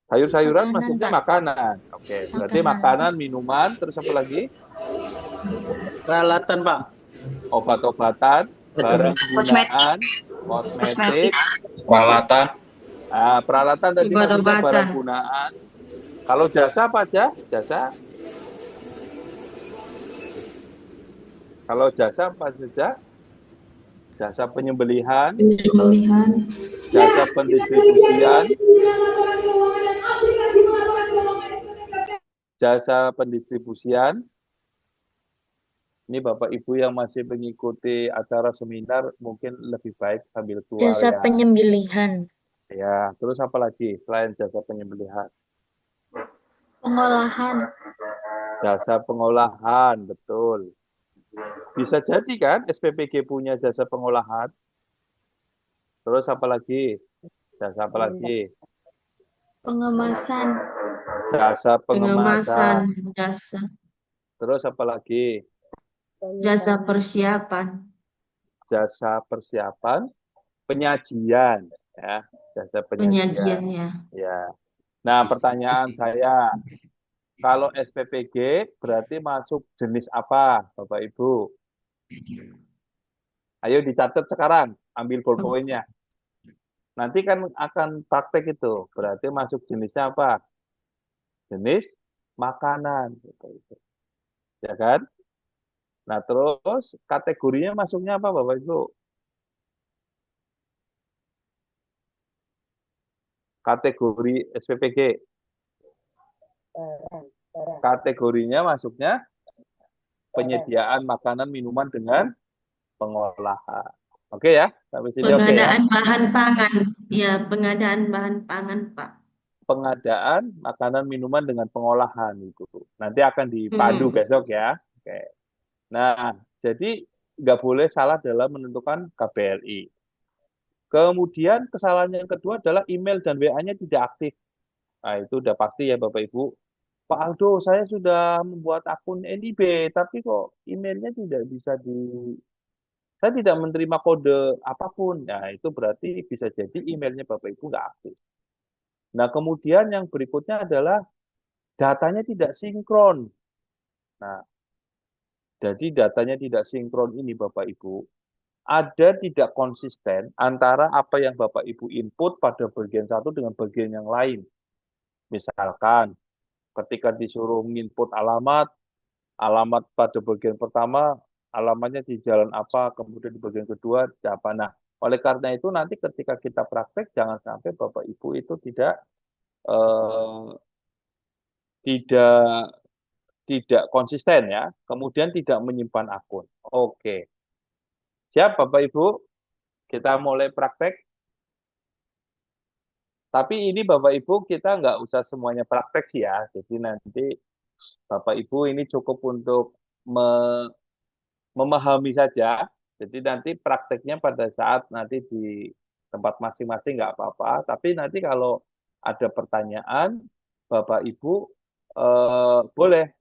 Sayur-sayuran Makanan, maksudnya Pak. makanan. Oke, berarti Makanan. makanan, minuman, terus apa lagi? Peralatan, Pak. Obat-obatan, barang Kosmetik. gunaan, Kosmetik. kosmetik, Peralatan. peralatan tadi maksudnya barang Obat-obatan. gunaan. Kalau jasa apa aja? Jasa. Kalau jasa apa saja? Jasa penyembelihan, jasa pendistribusian, jasa pendistribusian. Ini Bapak Ibu yang masih mengikuti acara seminar mungkin lebih baik sambil keluar Jasa ya. penyembelihan. Ya, terus apa lagi selain jasa penyembelihan? Pengolahan. Jasa pengolahan, betul. Bisa jadi kan SPPG punya jasa pengolahan. Terus apa lagi? Jasa apa lagi? Pengemasan. Jasa Pengemasan. pengemasan. Jasa. Terus apa lagi? Jasa persiapan. Jasa persiapan, penyajian, ya. Jasa penyajian. Penyajiannya. Ya. Nah, pertanyaan saya, kalau SPPG berarti masuk jenis apa, Bapak Ibu? Ayo dicatat sekarang, ambil ballpointnya. Nanti kan akan praktek itu, berarti masuk jenisnya apa? Jenis makanan, ya kan? Nah, terus kategorinya masuknya apa, Bapak Ibu? Kategori SPPG. Kategorinya masuknya penyediaan makanan minuman dengan pengolahan. Oke ya, sampai sini oke ya. Pengadaan bahan pangan. Ya, pengadaan bahan pangan, Pak. Pengadaan makanan minuman dengan pengolahan itu. Nanti akan dipadu besok ya. Oke. Nah, jadi nggak boleh salah dalam menentukan KBLI. Kemudian kesalahan yang kedua adalah email dan WA-nya tidak aktif. Nah, itu udah pasti ya Bapak Ibu. Pak Aldo, saya sudah membuat akun NIB, tapi kok emailnya tidak bisa saya tidak menerima kode apapun. Nah, itu berarti bisa jadi emailnya Bapak Ibu nggak aktif. Nah, kemudian yang berikutnya adalah datanya tidak sinkron. Nah, jadi datanya tidak sinkron ini Bapak Ibu, ada tidak konsisten antara apa yang Bapak Ibu input pada bagian satu dengan bagian yang lain. Misalkan, ketika disuruh input alamat pada bagian pertama, alamatnya di jalan apa, kemudian di bagian kedua, di apa. Nah, oleh karena itu nanti ketika kita praktek, jangan sampai Bapak Ibu itu tidak tidak konsisten ya, kemudian tidak menyimpan akun. Oke, siap Bapak Ibu, kita mulai praktek. Tapi ini Bapak Ibu kita nggak usah semuanya praktek sih ya, jadi nanti Bapak Ibu ini cukup untuk memahami saja. Jadi nanti prakteknya pada saat nanti di tempat masing-masing nggak apa-apa. Tapi nanti kalau ada pertanyaan, Bapak Ibu boleh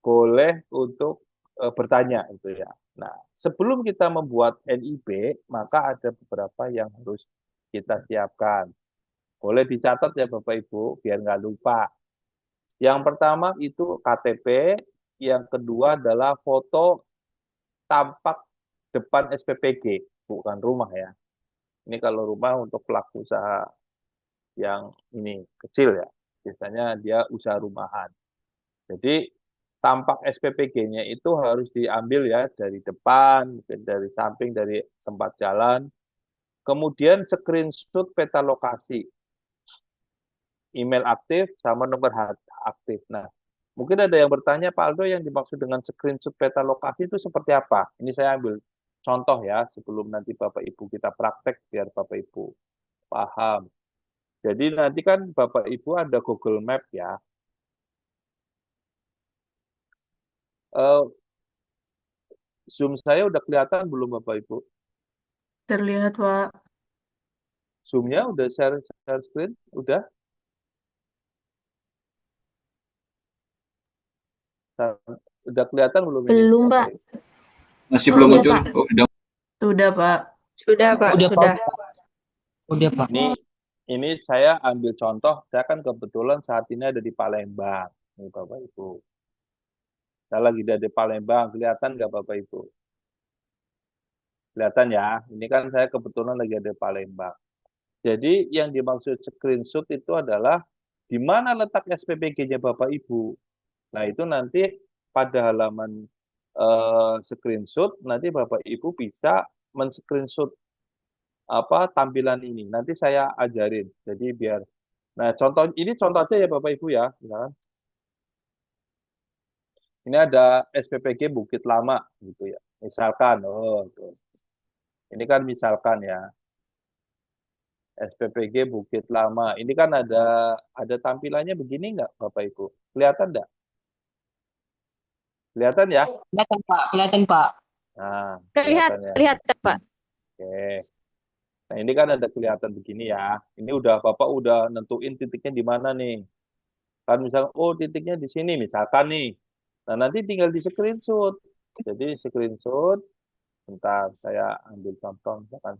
boleh untuk bertanya itu ya. Nah, sebelum kita membuat NIB, maka ada beberapa yang harus kita siapkan. Boleh dicatat ya Bapak Ibu, biar nggak lupa. Yang pertama itu KTP, yang kedua adalah foto tampak depan SPPG, bukan rumah ya. Ini kalau rumah untuk pelaku usaha yang ini kecil ya, biasanya dia usaha rumahan. Jadi tampak SPPG-nya itu harus diambil ya dari depan, dari samping, dari tempat jalan. Kemudian screenshot peta lokasi, email aktif sama nomor aktif. Nah, mungkin ada yang bertanya, Pak Aldo, yang dimaksud dengan screenshot peta lokasi itu seperti apa? Ini saya ambil contoh ya, sebelum nanti Bapak Ibu kita praktek, biar Bapak Ibu paham. Jadi nanti kan Bapak Ibu ada Google Map ya. Zoom saya udah kelihatan belum Bapak Ibu? Terlihat, Pak. Zoom-nya udah share screen? Udah? Udah kelihatan belum ini? Belum, Pak. Masih belum muncul. Pak. Oh, udah. Sudah, Pak. Sudah, Pak. Sudah. Ini ini saya ambil contoh, saya kan kebetulan saat ini ada di Palembang, nih Bapak Ibu. Saya lagi ada di Palembang, kelihatan nggak Bapak Ibu? Kelihatan ya, ini kan saya kebetulan lagi ada di Palembang. Jadi yang dimaksud screenshot itu adalah di mana letak SPPG-nya Bapak Ibu. Nah itu nanti pada halaman screenshot, nanti Bapak Ibu bisa men-screenshot apa tampilan ini. Nanti saya ajarin. Jadi biar, nah contoh aja ya Bapak Ibu ya. Misalkan, ini ada SPPG Bukit Lama gitu ya. Misalkan, oh, tuh. Ini kan misalkan ya. SPPG Bukit Lama. Ini kan ada tampilannya begini nggak, Bapak Ibu? Kelihatan nggak? Kelihatan ya? Kelihatan Pak, kelihatan Pak. Nah, Kelihatan, kelihatan ya. kelihatan, Pak. Oke. Nah, ini kan ada kelihatan begini ya. Ini Bapak udah nentuin titiknya di mana nih. Kan misalnya, oh titiknya di sini misalkan nih. Nah, nanti tinggal di screenshot. Jadi screenshot, bentar saya ambil contoh, misalkan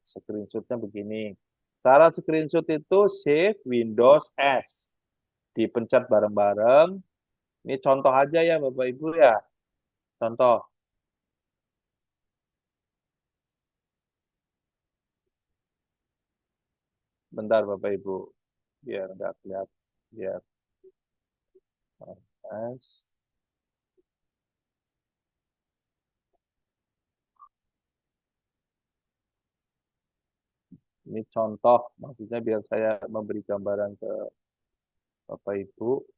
screenshotnya begini. Cara screenshot itu Shift Windows S. Dipencet bareng-bareng. Ini contoh aja ya Bapak Ibu ya. Contoh. Bentar Bapak Ibu. Biar nggak kelihatan. Biar. S. Ini contoh. Maksudnya biar saya memberi gambaran ke Bapak Ibu.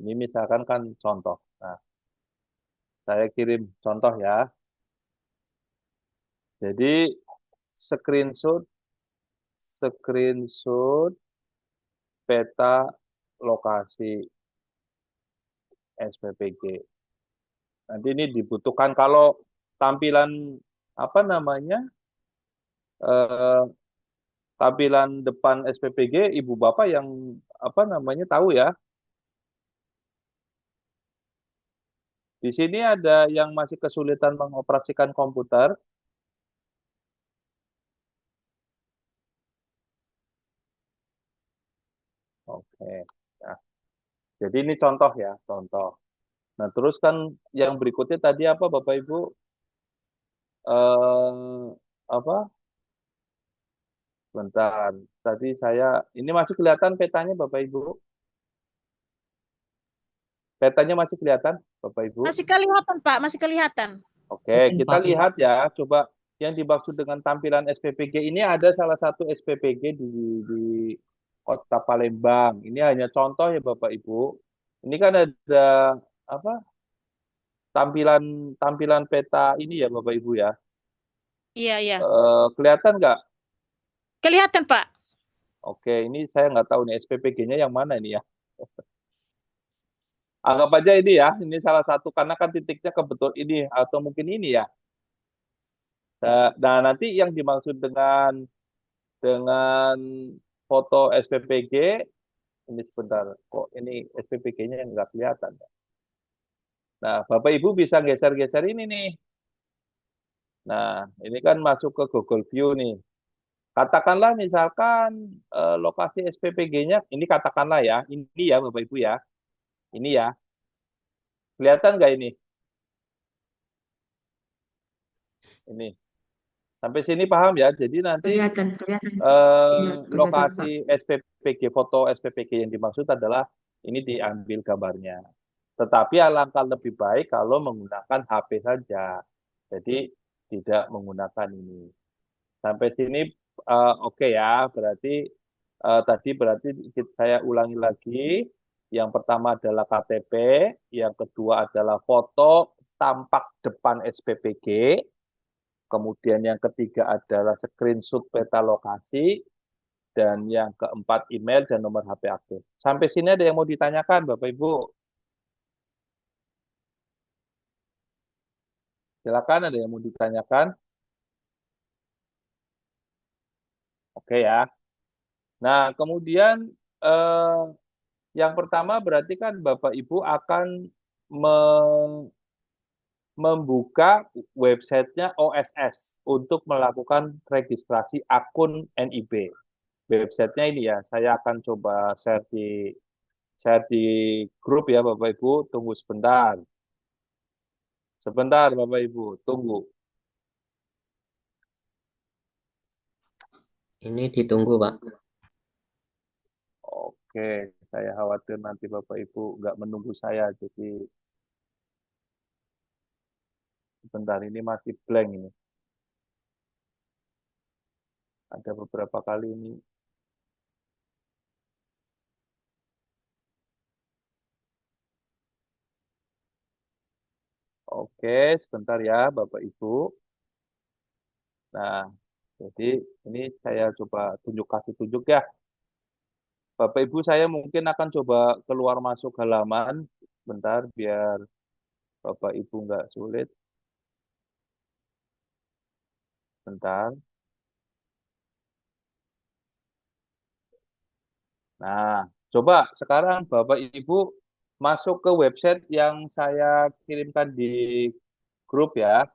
Ini misalkan kan contoh. Nah, saya kirim contoh ya. Jadi screenshot peta lokasi SPPG. Nanti ini dibutuhkan kalau tampilan apa namanya tampilan depan SPPG Ibu Bapak yang apa namanya tahu ya. Di sini ada yang masih kesulitan mengoperasikan komputer. Oke. Nah, jadi ini contoh ya, contoh. Nah, terus kan yang berikutnya tadi apa Bapak Ibu? Apa? Bentar. Tadi ini masih kelihatan petanya Bapak Ibu? Petanya masih kelihatan Bapak Ibu? Masih kelihatan, Pak, masih kelihatan. Oke, kita lihat ya. Coba yang dimaksud dengan tampilan SPPG ini ada salah satu SPPG di Kota Palembang. Ini hanya contoh ya Bapak Ibu. Ini kan ada apa? Tampilan peta ini ya Bapak Ibu ya. Iya, iya. Kelihatan nggak? Kelihatan, Pak. Oke, ini saya nggak tahu nih SPPG-nya yang mana ini ya. Anggap aja ini ya, ini salah satu karena kan titiknya kebetul ini atau mungkin ini ya. Nah, nanti yang dimaksud dengan foto SPPG ini sebentar, kok ini SPPG-nya nggak kelihatan. Nah, Bapak Ibu bisa geser-geser ini nih. Nah, ini kan masuk ke Google View nih. Katakanlah misalkan lokasi SPPG-nya, ini katakanlah ya, ini ya Bapak Ibu ya. Ini ya. Kelihatan nggak ini? Ini. Sampai sini paham ya? Jadi nanti Kelihatan, kelihatan. Iya, kelihatan, lokasi Pak. SPPG, foto SPPG yang dimaksud adalah ini diambil gambarnya. Tetapi alangkah lebih baik kalau menggunakan HP saja. Jadi tidak menggunakan ini. Sampai sini oke ya. Berarti tadi berarti saya ulangi lagi. Yang pertama adalah KTP, yang kedua adalah foto tampak depan SPPG, kemudian yang ketiga adalah screenshot peta lokasi, dan yang keempat email dan nomor HP aktif. Sampai sini ada yang mau ditanyakan, Bapak Ibu? Silakan, ada yang mau ditanyakan? Oke ya. Nah, kemudian Yang pertama berarti kan Bapak Ibu akan me- membuka websitenya OSS untuk melakukan registrasi akun NIB. Websitenya ini ya, saya akan coba share di grup ya Bapak Ibu. Tunggu sebentar. Sebentar Bapak Ibu, tunggu. Ini ditunggu, Pak. Oke, saya khawatir nanti Bapak Ibu nggak menunggu saya, jadi sebentar ini masih blank ini. Ada beberapa kali ini. Oke, sebentar ya Bapak Ibu. Nah, jadi ini saya coba kasih tunjuk ya. Bapak Ibu saya mungkin akan coba keluar masuk halaman. Bentar biar Bapak Ibu nggak sulit. Bentar. Nah, coba sekarang Bapak Ibu masuk ke website yang saya kirimkan di grup ya.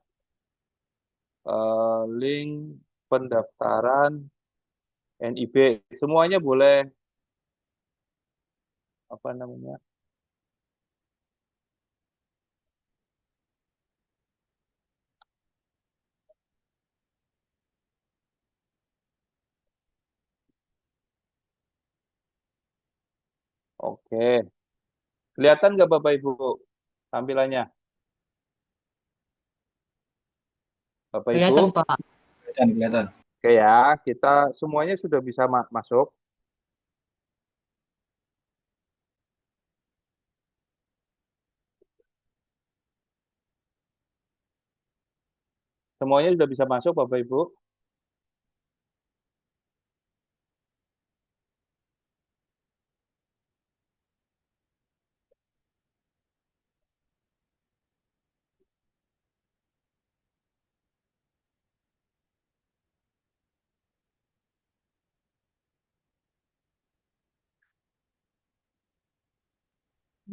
Link pendaftaran NIB. Semuanya boleh apa namanya? Oke. Kelihatan nggak Bapak Ibu tampilannya? Bapak Ibu? Kelihatan, Pak. Kelihatan. Oke ya, kita semuanya sudah bisa masuk. Semuanya sudah bisa masuk Bapak Ibu.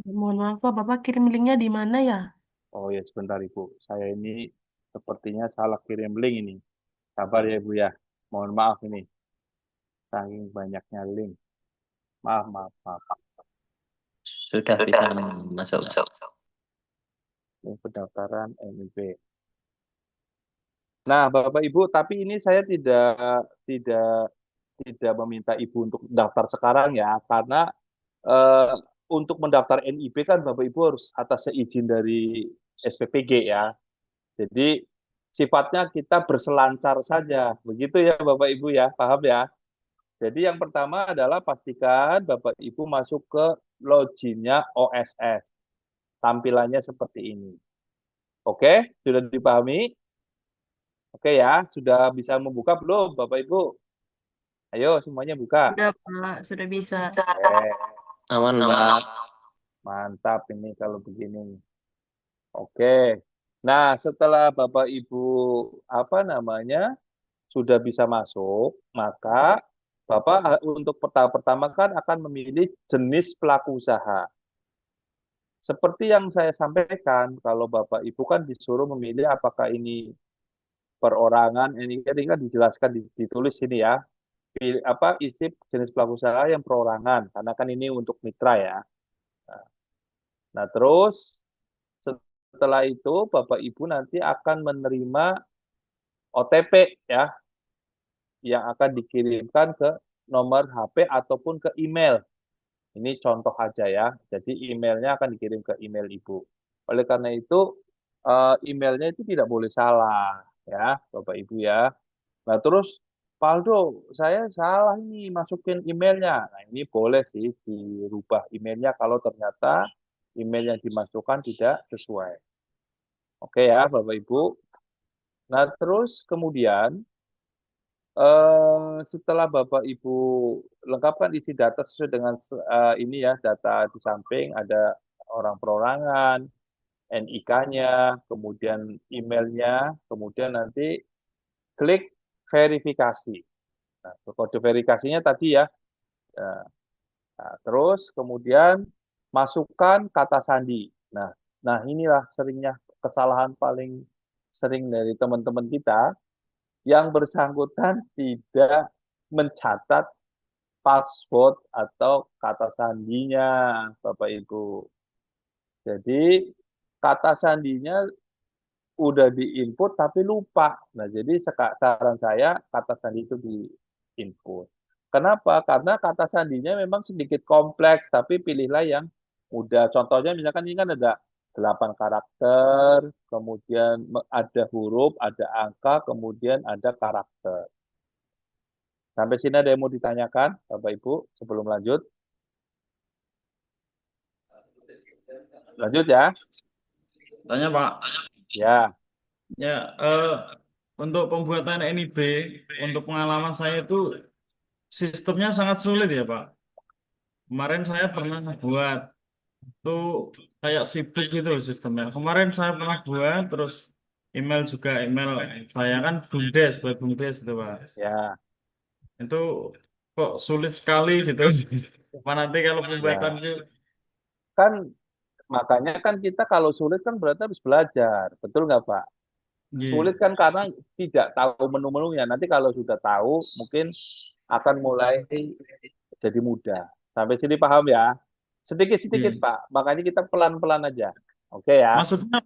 Mohon maaf, Pak. Bapak kirim linknya di mana ya? Oh ya sebentar Ibu, saya ini sepertinya salah kirim link ini. Sabar ya Ibu ya. Mohon maaf ini, saking banyaknya link. Maaf, maaf, maaf. Sudah bisa masuk, Pak. Link pendaftaran NIB. Nah, Bapak Ibu, tapi ini saya tidak tidak meminta Ibu untuk daftar sekarang ya, karena eh, untuk mendaftar NIB kan Bapak Ibu harus atas izin dari SPPG ya. Jadi sifatnya kita berselancar saja, begitu ya Bapak Ibu ya, paham ya? Jadi yang pertama adalah pastikan Bapak Ibu masuk ke loginnya OSS. Tampilannya seperti ini. Oke, sudah dipahami? Oke ya, sudah bisa membuka belum Bapak Ibu? Ayo semuanya buka. Sudah, Pak. Sudah bisa. Oke, Aman, Pak. mantap ini kalau begini. Oke. Nah, setelah Bapak Ibu apa namanya sudah bisa masuk, maka Bapak untuk tahap pertama kan akan memilih jenis pelaku usaha. Seperti yang saya sampaikan, kalau Bapak Ibu kan disuruh memilih apakah ini perorangan, ini kan dijelaskan ditulis sini ya. Apa isi jenis pelaku usaha yang perorangan, karena kan ini untuk mitra ya. Nah, terus setelah itu Bapak Ibu nanti akan menerima OTP ya, yang akan dikirimkan ke nomor HP ataupun ke email. Ini contoh aja ya. Jadi emailnya akan dikirim ke email Ibu. Oleh karena itu emailnya itu tidak boleh salah ya, Bapak Ibu ya. Nah, terus Pak Aldo, saya salah nih masukin emailnya. Nah, ini boleh sih dirubah emailnya kalau ternyata email yang dimasukkan tidak sesuai. Oke ya, Bapak Ibu. Nah, terus kemudian setelah Bapak Ibu lengkapkan isi data sesuai dengan ini ya, data di samping ada orang perorangan, NIK-nya, kemudian emailnya, kemudian nanti klik verifikasi. Nah, kode verifikasinya tadi ya, Nah, terus kemudian masukkan kata sandi. Nah, inilah seringnya kesalahan paling sering dari teman-teman kita yang bersangkutan tidak mencatat password atau kata sandinya, Bapak Ibu. Jadi kata sandinya udah diinput tapi lupa. Nah, jadi saran saya kata sandi itu diinput. Kenapa? Karena kata sandinya memang sedikit kompleks, tapi pilihlah yang mudah. Contohnya misalkan ini kan ada 8 karakter, kemudian ada huruf, ada angka, kemudian ada karakter. Sampai sini ada yang mau ditanyakan, Bapak Ibu, sebelum lanjut? Lanjut ya. Tanya Pak. Ya, Ya, untuk pembuatan NIB, untuk pengalaman saya itu sistemnya sangat sulit ya Pak. Kemarin saya pernah buat tuh kayak sibuk gitu loh sistemnya. Kemarin saya pernah buat, terus email juga, email saya kan BUMDes, buat BUMDes itu Pak. ya, Itu kok sulit sekali gitu. Apa nanti kalau pembuatan ya. itu, Kan makanya kan kita kalau sulit kan berarti harus belajar. Betul nggak, Pak? Sulit iya, kan karena tidak tahu menu-menunya. Nanti kalau sudah tahu, mungkin akan mulai jadi mudah. Sampai sini paham ya? Sedikit-sedikit, iya. Pak. Makanya kita pelan-pelan aja. Oke ya? Maksudnya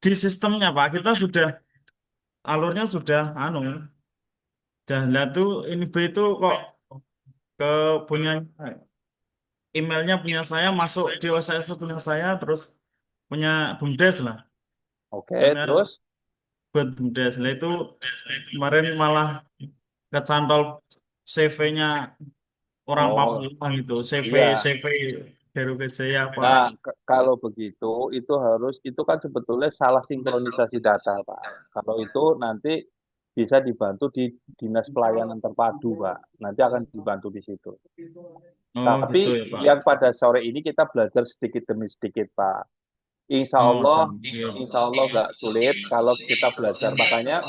di sistemnya Pak, kita sudah alurnya sudah udah lihat tuh ini B itu kok ke punya emailnya punya saya masuk di OSS punya saya terus punya BUMDes lah. Oke, Kami harus terus? buat BUMDes. Lah itu kemarin malah kecantol CV-nya orang Oh, Papua gitu, CV iya. CV Heru Jaya apa. Nah, kalau begitu, itu kan sebetulnya salah sinkronisasi data, Pak. Kalau itu nanti bisa dibantu di Dinas Pelayanan Terpadu, Pak. Nanti akan dibantu di situ. Oh Tapi gitu ya Pak. yang pada sore ini kita belajar sedikit demi sedikit, Pak. Insya Oh Allah, dan iya. insya Allah nggak sulit kalau kita belajar. Makanya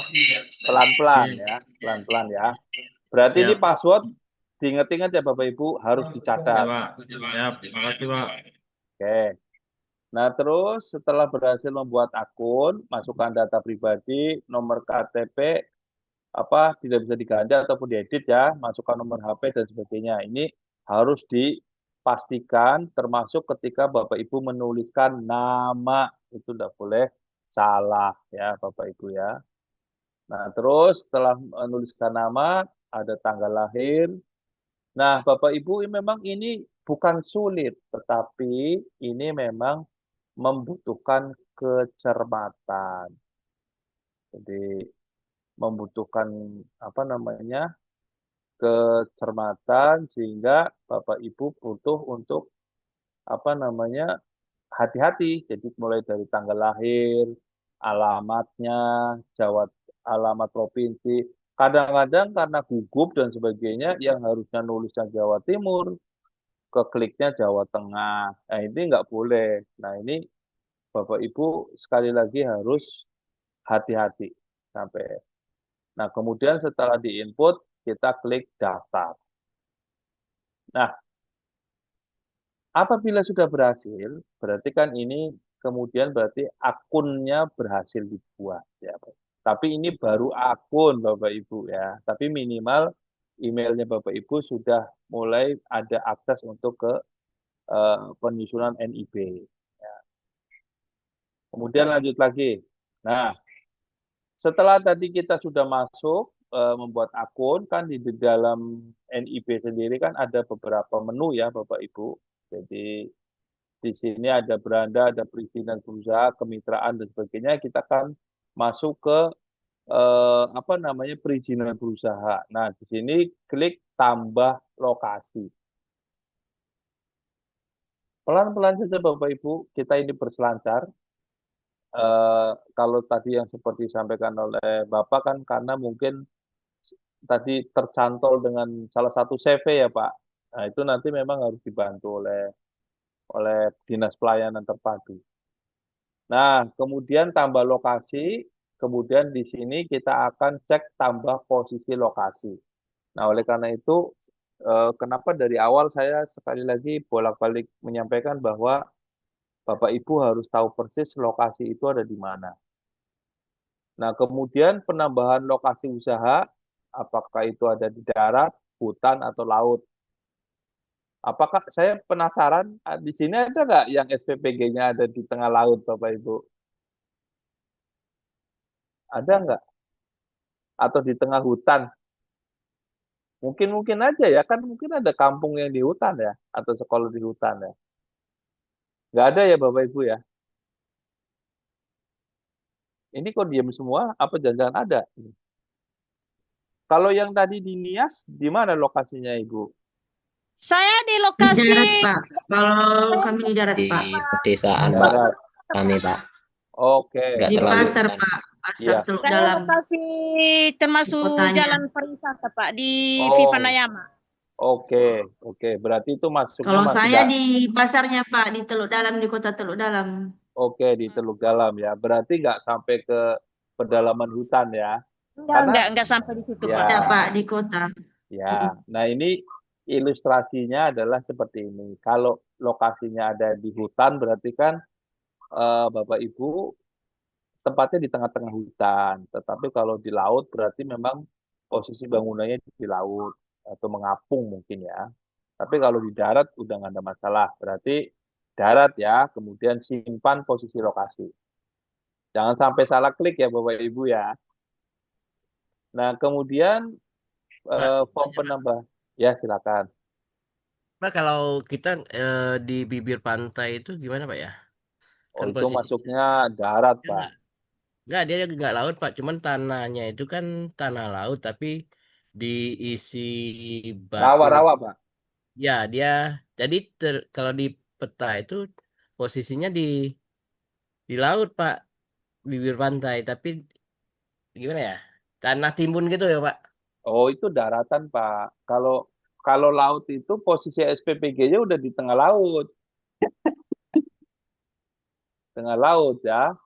pelan-pelan ya, pelan-pelan ya. Berarti ini Siap. password diingat-ingat ya Bapak Ibu harus Ya dicatat. Pak. Siap. Makasih Pak. Oke. Nah, terus setelah berhasil membuat akun, masukkan data pribadi, nomor KTP, tidak bisa diganti ataupun diedit ya, masukkan nomor HP dan sebagainya. Ini harus dipastikan termasuk ketika Bapak Ibu menuliskan nama, itu tidak boleh salah ya Bapak Ibu ya. Nah, terus setelah menuliskan nama, ada tanggal lahir. Nah, Bapak Ibu memang ini bukan sulit, tetapi ini memang membutuhkan kecermatan. Jadi membutuhkan kecermatan sehingga Bapak Ibu butuh untuk hati-hati. Jadi mulai dari tanggal lahir, alamatnya, alamat provinsi. Kadang-kadang karena gugup dan sebagainya yang harusnya nulisnya Jawa Timur, kekliknya Jawa Tengah. Nah, ini nggak boleh. Nah, ini Bapak Ibu sekali lagi harus hati-hati sampai. Nah, kemudian setelah diinput, kita klik daftar. Nah, apabila sudah berhasil, berarti kan ini kemudian berarti akunnya berhasil dibuat ya, Pak. Tapi ini baru akun Bapak Ibu ya. Tapi minimal emailnya Bapak Ibu sudah mulai ada akses untuk ke penyusunan NIB. Ya. Kemudian lanjut lagi. Nah, setelah tadi kita sudah masuk membuat akun kan di dalam NIB sendiri kan ada beberapa menu ya Bapak Ibu. Jadi di sini ada beranda, ada perizinan berusaha, kemitraan dan sebagainya. Kita akan masuk ke perizinan berusaha. Nah, di sini klik tambah lokasi. Pelan-pelan saja Bapak Ibu, kita ini berselancar. Kalau tadi yang seperti disampaikan oleh Bapak kan karena mungkin tadi tercantol dengan salah satu CV ya Pak. Nah, itu nanti memang harus dibantu oleh Dinas Pelayanan Terpadu. Nah, kemudian tambah lokasi, kemudian di sini kita akan cek tambah posisi lokasi. Nah, oleh karena itu kenapa dari awal saya sekali lagi bolak-balik menyampaikan bahwa Bapak Ibu harus tahu persis lokasi itu ada di mana. Nah, kemudian penambahan lokasi usaha, apakah itu ada di darat, hutan, atau laut? Apakah saya penasaran, di sini ada nggak yang SPPG-nya ada di tengah laut, Bapak Ibu? Ada nggak? Atau di tengah hutan? Mungkin aja ya, kan mungkin ada kampung yang di hutan ya, atau sekolah di hutan ya. Nggak ada ya Bapak Ibu ya? Ini kok diam semua, apa jangan-jangan ada? Kalau yang tadi di Nias, di mana lokasinya Ibu? Saya di Di lokasi darat, Pak. Kalau kami di darat, Di Pak. pedesaan, Pak. Darat. Kami, Pak. Oke. Nggak Di terlalu pasar, hutan. Pak. Pasar Iya. Teluk saya Dalam. lokasi Di termasuk kotanya. jalan pariwisata Pak di Oh, Vivanayama. oke. Berarti itu masuknya Kalau masih saya di pasarnya, Pak, di Teluk Dalam, di kota Teluk Dalam. Oke, di Teluk Dalam ya. Berarti nggak sampai ke pedalaman hutan ya. Karena Enggak sampai di situ Pak. Ada, ya, Pak, di kota. ya. Nah, ini ilustrasinya adalah seperti ini. Kalau lokasinya ada di hutan, berarti kan Bapak Ibu tempatnya di tengah-tengah hutan. Tetapi kalau di laut berarti memang posisi bangunannya di laut atau mengapung mungkin ya. Tapi kalau di darat udah nggak ada masalah. Berarti darat ya, kemudian simpan posisi lokasi. Jangan sampai salah klik ya Bapak Ibu ya. Nah, kemudian Pak, form penambah. Ya, silakan. Pak, kalau kita di bibir pantai itu gimana Pak ya? Oh, Kan itu posisinya masuknya darat, Pak. enggak, dia nggak laut Pak, cuman tanahnya itu kan tanah laut tapi diisi batu. Rawa-rawa, Pak. Ya, dia jadi kalau di peta itu posisinya di laut Pak, bibir pantai, tapi gimana ya? Tanah timbun gitu ya Pak. Oh, itu daratan, Pak. Kalau kalau laut itu posisi SPPG-nya udah di tengah laut. Tengah laut ya.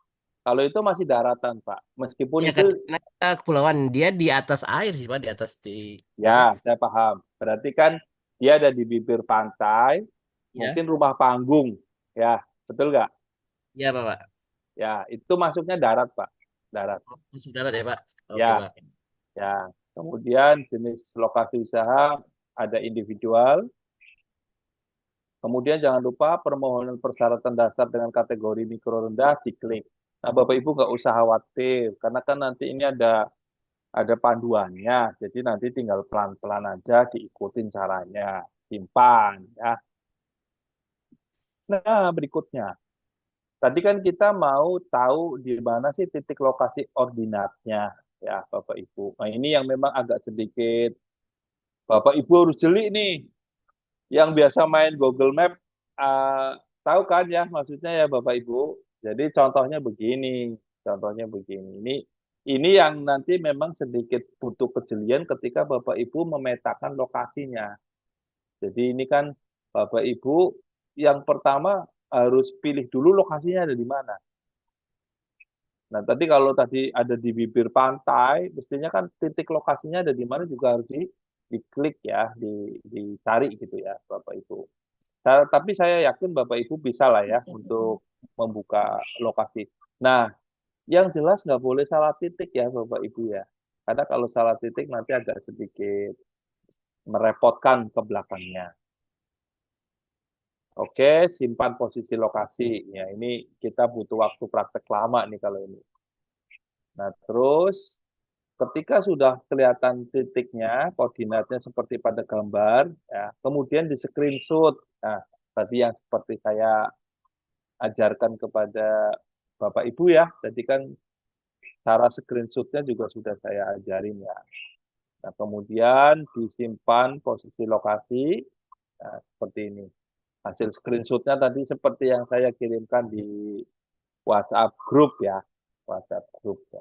Kalau itu masih daratan, Pak. Meskipun Ya itu, kan karena kita kepulauan, dia di atas air sih Pak, di atas di ya, apa? saya paham. Berarti kan dia ada di bibir pantai, Ya. mungkin rumah panggung. Ya, betul nggak? Ya Pak. Ya, itu masuknya darat, Pak. Darat. Masuk darat ya Pak. Oke Ya, Pak. ya. Kemudian jenis lokasi usaha ada individual. Kemudian jangan lupa permohonan persyaratan dasar dengan kategori mikro rendah diklik. Nah, Bapak Ibu nggak usah khawatir, karena kan nanti ini ada panduannya, jadi nanti tinggal pelan-pelan aja diikutin caranya, simpan ya. Nah, berikutnya, tadi kan kita mau tahu di mana sih titik lokasi ordinatnya ya, Bapak Ibu. Nah, ini yang memang agak sedikit Bapak Ibu harus jeli nih. Yang biasa main Google Map, uh, tahu kan ya maksudnya ya Bapak Ibu. Jadi contohnya begini. Ini yang nanti memang sedikit butuh kejelian ketika Bapak Ibu memetakan lokasinya. Jadi ini kan Bapak Ibu yang pertama harus pilih dulu lokasinya ada di mana. Nah, kalau tadi ada di bibir pantai, mestinya kan titik lokasinya ada di mana juga harus diklik ya, dicari gitu ya, Bapak Ibu. Tapi saya yakin Bapak Ibu bisa lah ya untuk membuka lokasi. Nah, yang jelas nggak boleh salah titik ya Bapak Ibu ya. Karena kalau salah titik nanti agak sedikit merepotkan ke belakangnya. Oke, simpan posisi lokasi. Ya, ini kita butuh waktu praktek lama nih kalau ini. Nah, terus ketika sudah kelihatan titiknya, koordinatnya seperti pada gambar, ya, kemudian di screenshot. Nah, tadi yang seperti saya ajarkan kepada Bapak Ibu ya, tadi kan cara screenshotnya juga sudah saya ajarin ya. Nah, kemudian disimpan posisi lokasi, nah, seperti ini. Hasil screenshotnya tadi seperti yang saya kirimkan di WhatsApp grup ya, WhatsApp grup ya.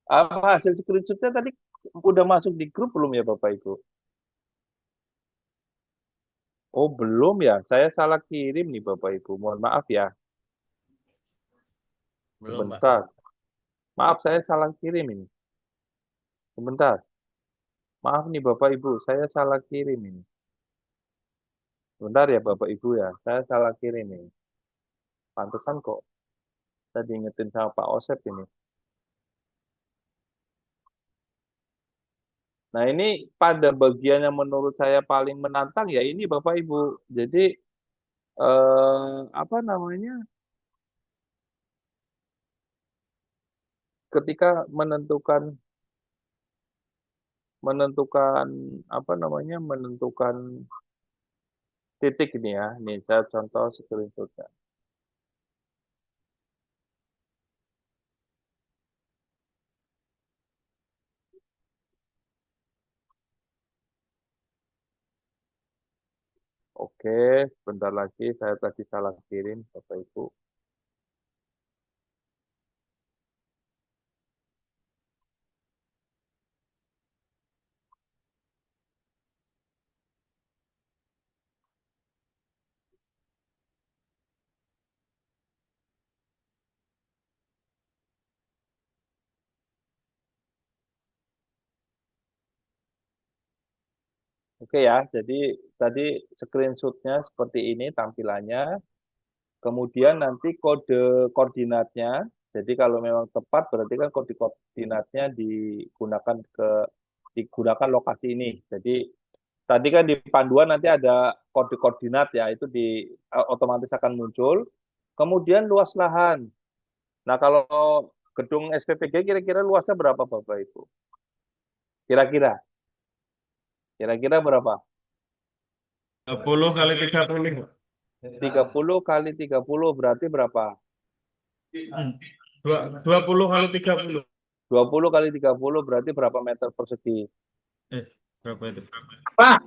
Apa hasil screenshotnya tadi udah masuk di grup belum ya Bapak Ibu? Oh belum ya, saya salah kirim nih Bapak Ibu, mohon maaf ya. Belum Pak. Sebentar, maaf saya salah kirim ini. Sebentar. Maaf nih Bapak Ibu, saya salah kirim ini. Bentar ya Bapak Ibu ya, saya salah kirim ini. Pantesan kok saya diingetin sama Pak Osep ini. Nah ini pada bagian yang menurut saya paling menantang ya ini Bapak Ibu. Jadi apa namanya? Ketika menentukan apa namanya? Menentukan titik ini ya. Nih saya contoh screenshotnya. Oke, sebentar lagi saya tadi salah kirim Bapak Ibu. Oke ya, jadi tadi screenshotnya seperti ini tampilannya. Kemudian nanti kode koordinatnya. Jadi kalau memang tepat berarti kan kode koordinatnya digunakan lokasi ini. Jadi tadi kan di panduan nanti ada kode koordinat ya, itu otomatis akan muncul. Kemudian luas lahan. Nah, kalau gedung SPPG kira-kira luasnya berapa Bapak Ibu? Kira-kira berapa? 30 kali 30. 30 kali 30 berarti berapa? 20 kali 30. 20 kali 30 berarti berapa meter persegi? Berapa itu? Pak,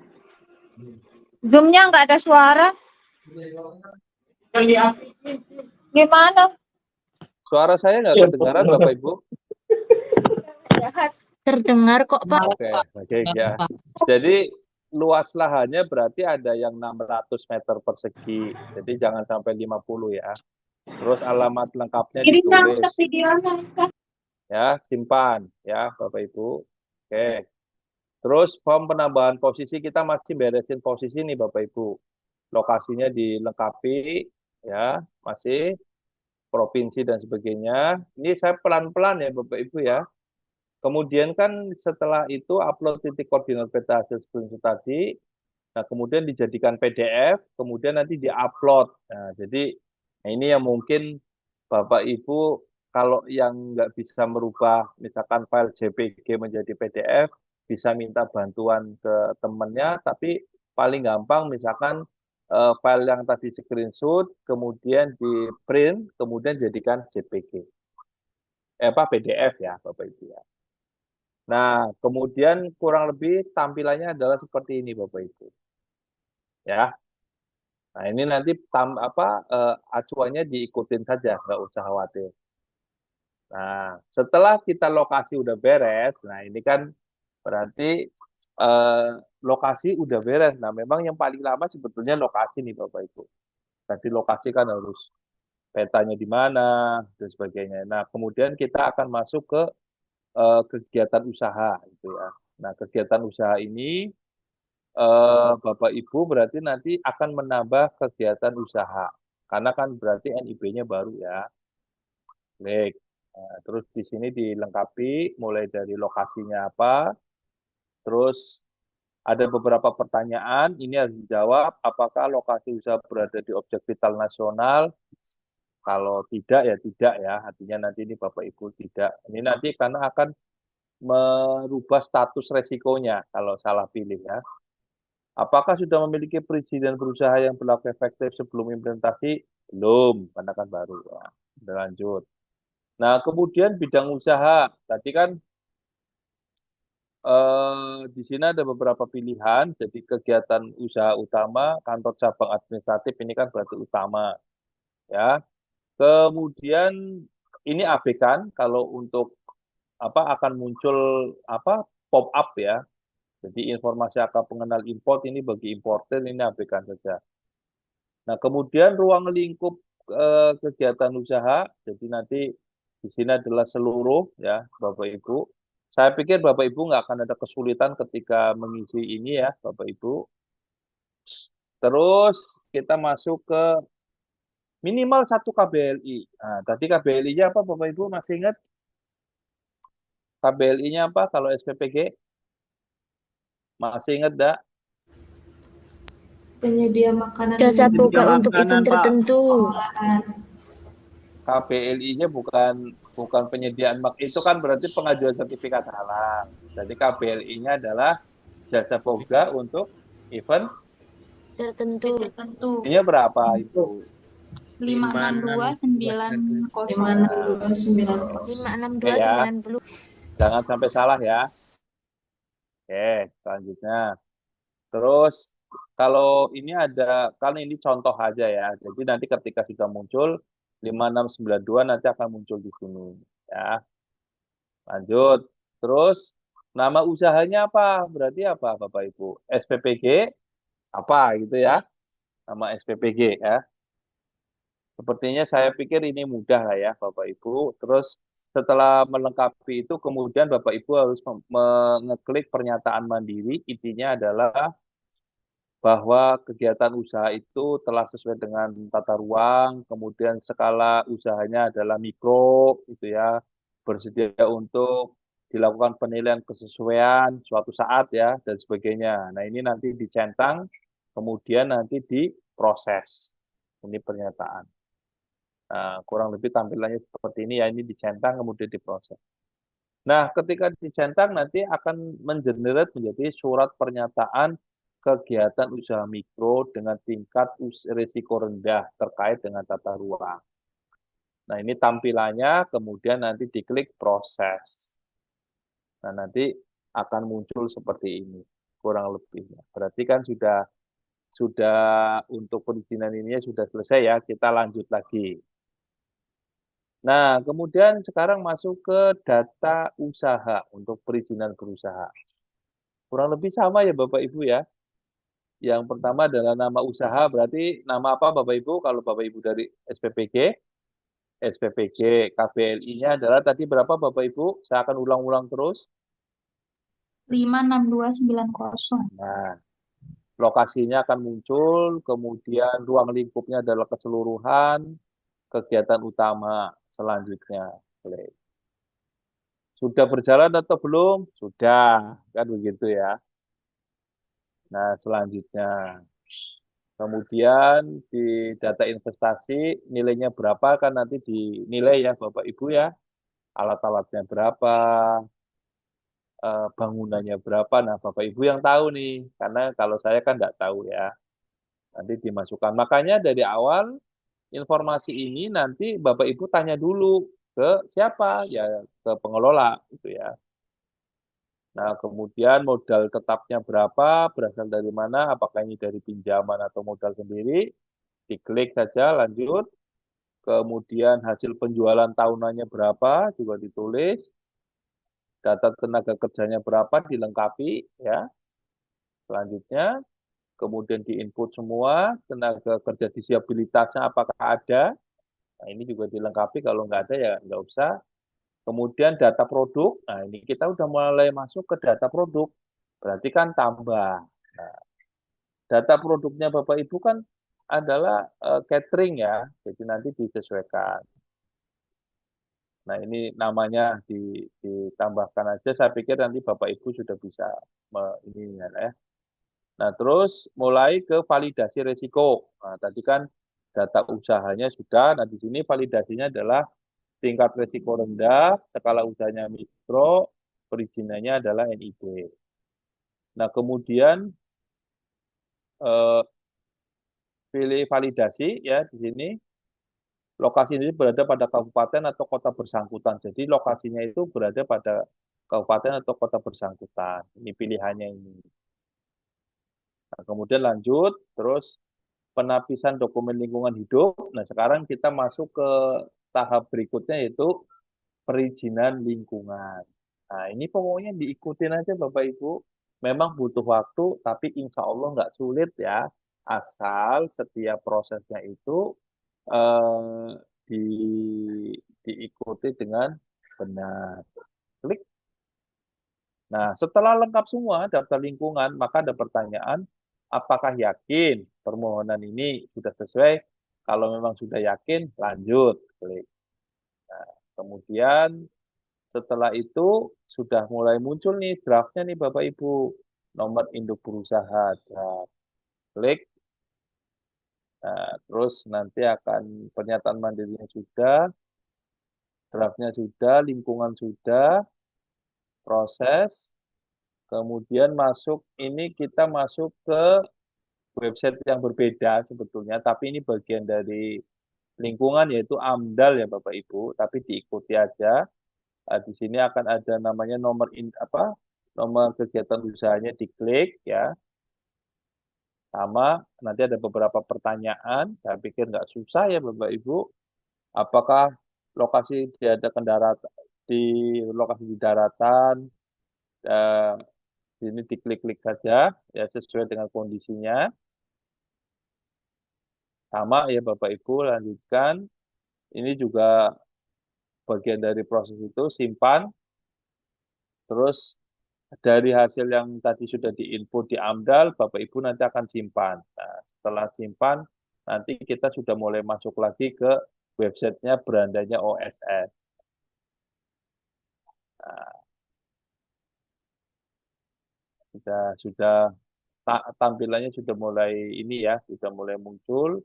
Zoom-nya nggak ada suara. Gimana? Suara saya nggak kedengaran Bapak Ibu? Terdengar kok, Pak. Oke ya. Jadi luas lahannya berarti ada yang 600 meter persegi. Jadi jangan sampai 50 ya. Terus alamat lengkapnya ditulis. Ya, simpan ya Bapak Ibu. Oke. Terus form penambahan posisi kita masih beresin posisi nih Bapak Ibu. Lokasinya dilengkapi ya, masih provinsi dan sebagainya. Ini saya pelan-pelan ya Bapak Ibu ya. Kemudian kan setelah itu upload titik koordinat peta hasil screenshot tadi. Nah, kemudian dijadikan PDF, kemudian nanti diupload. Nah, jadi ini yang mungkin Bapak Ibu kalau yang nggak bisa merubah misalkan file JPG menjadi PDF, bisa minta bantuan ke temannya, tapi paling gampang misalkan file yang tadi screenshot, kemudian di print, kemudian jadikan JPG. PDF ya Bapak Ibu ya. Nah, kemudian kurang lebih tampilannya adalah seperti ini Bapak Ibu. Ya. Nah, ini nanti acuannya diikutin saja, nggak usah khawatir. Nah, setelah kita lokasi udah beres, nah ini kan berarti lokasi udah beres. Nah, memang yang paling lama sebetulnya lokasi nih Bapak Ibu. Tadi lokasi kan harus petanya di mana dan sebagainya. Nah, kemudian kita akan masuk ke kegiatan usaha gitu ya. Nah, kegiatan usaha ini Bapak Ibu berarti nanti akan menambah kegiatan usaha. Karena kan berarti NIB-nya baru ya. Baik. Nah, terus di sini dilengkapi mulai dari lokasinya apa, terus ada beberapa pertanyaan, ini harus dijawab, apakah lokasi usaha berada di objek vital nasional? Kalau tidak ya tidak ya, artinya nanti ini Bapak Ibu tidak. Ini nanti karena akan merubah status resikonya kalau salah pilih ya. Apakah sudah memiliki perizinan berusaha yang berlaku efektif sebelum implementasi? Belum, karena kan baru. Ya. Lanjut. Nah, kemudian bidang usaha. Tadi kan di sini ada beberapa pilihan. Jadi kegiatan usaha utama, kantor cabang administratif ini kan berarti utama. Ya. Kemudian ini AB kan kalau untuk akan muncul pop up ya. Jadi informasi akan pengenal import ini bagi importer ini abaikan saja. Nah, kemudian ruang lingkup kegiatan usaha. Jadi nanti di sini adalah seluruh ya Bapak Ibu, Saya pikir Bapak Ibu nggak akan ada kesulitan ketika mengisi ini ya, Bapak Ibu. Terus kita masuk ke minimal 1 KBLI. Nah, tadi KBLI-nya apa Bapak Ibu masih ingat? KBLI-nya apa kalau SPPG? Masih ingat enggak? Penyedia makanan Jasa dan boga untuk makanan, event Pak. tertentu. pengolahan. KBLI-nya bukan penyediaan itu kan berarti pengajuan sertifikat halal. Jadi KBLI-nya adalah jasa boga untuk event Tertentu. ini berapa itu? 56290. 56290. Ya, 56290. jangan sampai salah ya. Oke, selanjutnya. Terus kalau ini kan ini contoh aja ya. Jadi nanti ketika sudah muncul 5692 nanti akan muncul di sini ya. Lanjut. Terus nama usahanya apa? Berarti apa Bapak Ibu? SPPG apa gitu ya? Nama SPPG ya. Sepertinya saya pikir ini mudah lah ya Bapak Ibu. Terus setelah melengkapi itu kemudian Bapak Ibu harus mengeklik pernyataan mandiri. Intinya adalah bahwa kegiatan usaha itu telah sesuai dengan tata ruang, kemudian skala usahanya adalah mikro, gitu ya, bersedia untuk dilakukan penilaian kesesuaian suatu saat ya, dan sebagainya. Nah ini nanti dicentang, kemudian nanti diproses. Ini pernyataan. Nah, kurang lebih tampilannya seperti ini ya, ini dicentang kemudian diproses. Nah, ketika dicentang nanti akan mengenerate menjadi surat pernyataan kegiatan usaha mikro dengan tingkat risiko rendah terkait dengan tata ruang. Nah, ini tampilannya, kemudian nanti diklik proses. Nah, nanti akan muncul seperti ini, kurang lebihnya. Berarti kan sudah untuk perizinan ini sudah selesai ya, kita lanjut lagi. Nah, kemudian sekarang masuk ke data usaha untuk perizinan berusaha. Kurang lebih sama ya Bapak Ibu ya. Yang pertama adalah nama usaha, berarti nama apa Bapak Ibu? Kalau Bapak Ibu dari SPPG, KBLI-nya adalah tadi berapa Bapak Ibu? Saya akan ulang-ulang terus. 56290. Nah, lokasinya akan muncul, kemudian ruang lingkupnya adalah keseluruhan, kegiatan utama selanjutnya. Sudah berjalan atau belum? Sudah, kan begitu ya. Nah, selanjutnya. Kemudian di data investasi nilainya berapa kan nanti dinilai ya Bapak Ibu ya. Alat-alatnya berapa, bangunannya berapa. Nah, Bapak Ibu yang tahu nih. Karena kalau saya kan nggak tahu ya. Nanti dimasukkan. Makanya dari awal informasi ini nanti Bapak Ibu tanya dulu ke siapa? Ya ke pengelola gitu ya. Nah, kemudian modal tetapnya berapa, berasal dari mana, apakah ini dari pinjaman atau modal sendiri, diklik saja, lanjut. Kemudian hasil penjualan tahunannya berapa, juga ditulis. Data tenaga kerjanya berapa, dilengkapi. Ya. Selanjutnya, kemudian diinput semua, tenaga kerja disabilitasnya apakah ada. Nah, ini juga dilengkapi, kalau nggak ada ya nggak usah. Kemudian data produk, nah ini kita udah mulai masuk ke data produk, berarti kan tambah. Nah, data produknya Bapak Ibu kan adalah catering ya, jadi nanti disesuaikan. Nah ini namanya ditambahkan aja, saya pikir nanti Bapak Ibu sudah bisa ini ya. Nah terus mulai ke validasi risiko. Nah tadi kan data usahanya sudah, nah di sini validasinya adalah tingkat risiko rendah, skala usahanya mikro, perizinannya adalah NIB. Nah, kemudian pilih validasi ya di sini. Lokasi ini berada pada kabupaten atau kota bersangkutan. Jadi lokasinya itu berada pada kabupaten atau kota bersangkutan. Ini pilihannya ini. Nah, kemudian lanjut, terus penapisan dokumen lingkungan hidup. Nah, sekarang kita masuk ke tahap berikutnya yaitu perizinan lingkungan. Nah, ini pokoknya diikutin aja Bapak Ibu. Memang butuh waktu, tapi insya Allah nggak sulit ya. Asal setiap prosesnya itu eh, di, diikuti dengan benar. Klik. Nah, setelah lengkap semua daftar lingkungan, maka ada pertanyaan, apakah yakin permohonan ini sudah sesuai? Kalau memang sudah yakin, lanjut. Klik. Nah, kemudian setelah itu sudah mulai muncul nih draftnya nih Bapak Ibu, nomor induk berusaha, draft. Klik. Nah, terus nanti akan pernyataan mandirinya sudah, draftnya sudah, lingkungan sudah, proses, kemudian masuk, ini kita masuk ke website yang berbeda sebetulnya, tapi ini bagian dari lingkungan yaitu AMDAL ya Bapak Ibu, tapi diikuti aja. Nah, di sini akan ada namanya nomor kegiatan usahanya, diklik ya. Sama nanti ada beberapa pertanyaan, saya pikir nggak susah ya Bapak Ibu. Apakah lokasi diadakan darat di lokasi di daratan? Eh, Ini diklik-klik saja ya sesuai dengan kondisinya. Sama ya Bapak Ibu, lanjutkan. Ini juga bagian dari proses itu, simpan. Terus dari hasil yang tadi sudah diinput di AMDAL, Bapak Ibu nanti akan simpan. Nah, setelah simpan, nanti kita sudah mulai masuk lagi ke websitenya berandanya OSS. Nah, sudah tampilannya sudah mulai ini ya, sudah mulai muncul.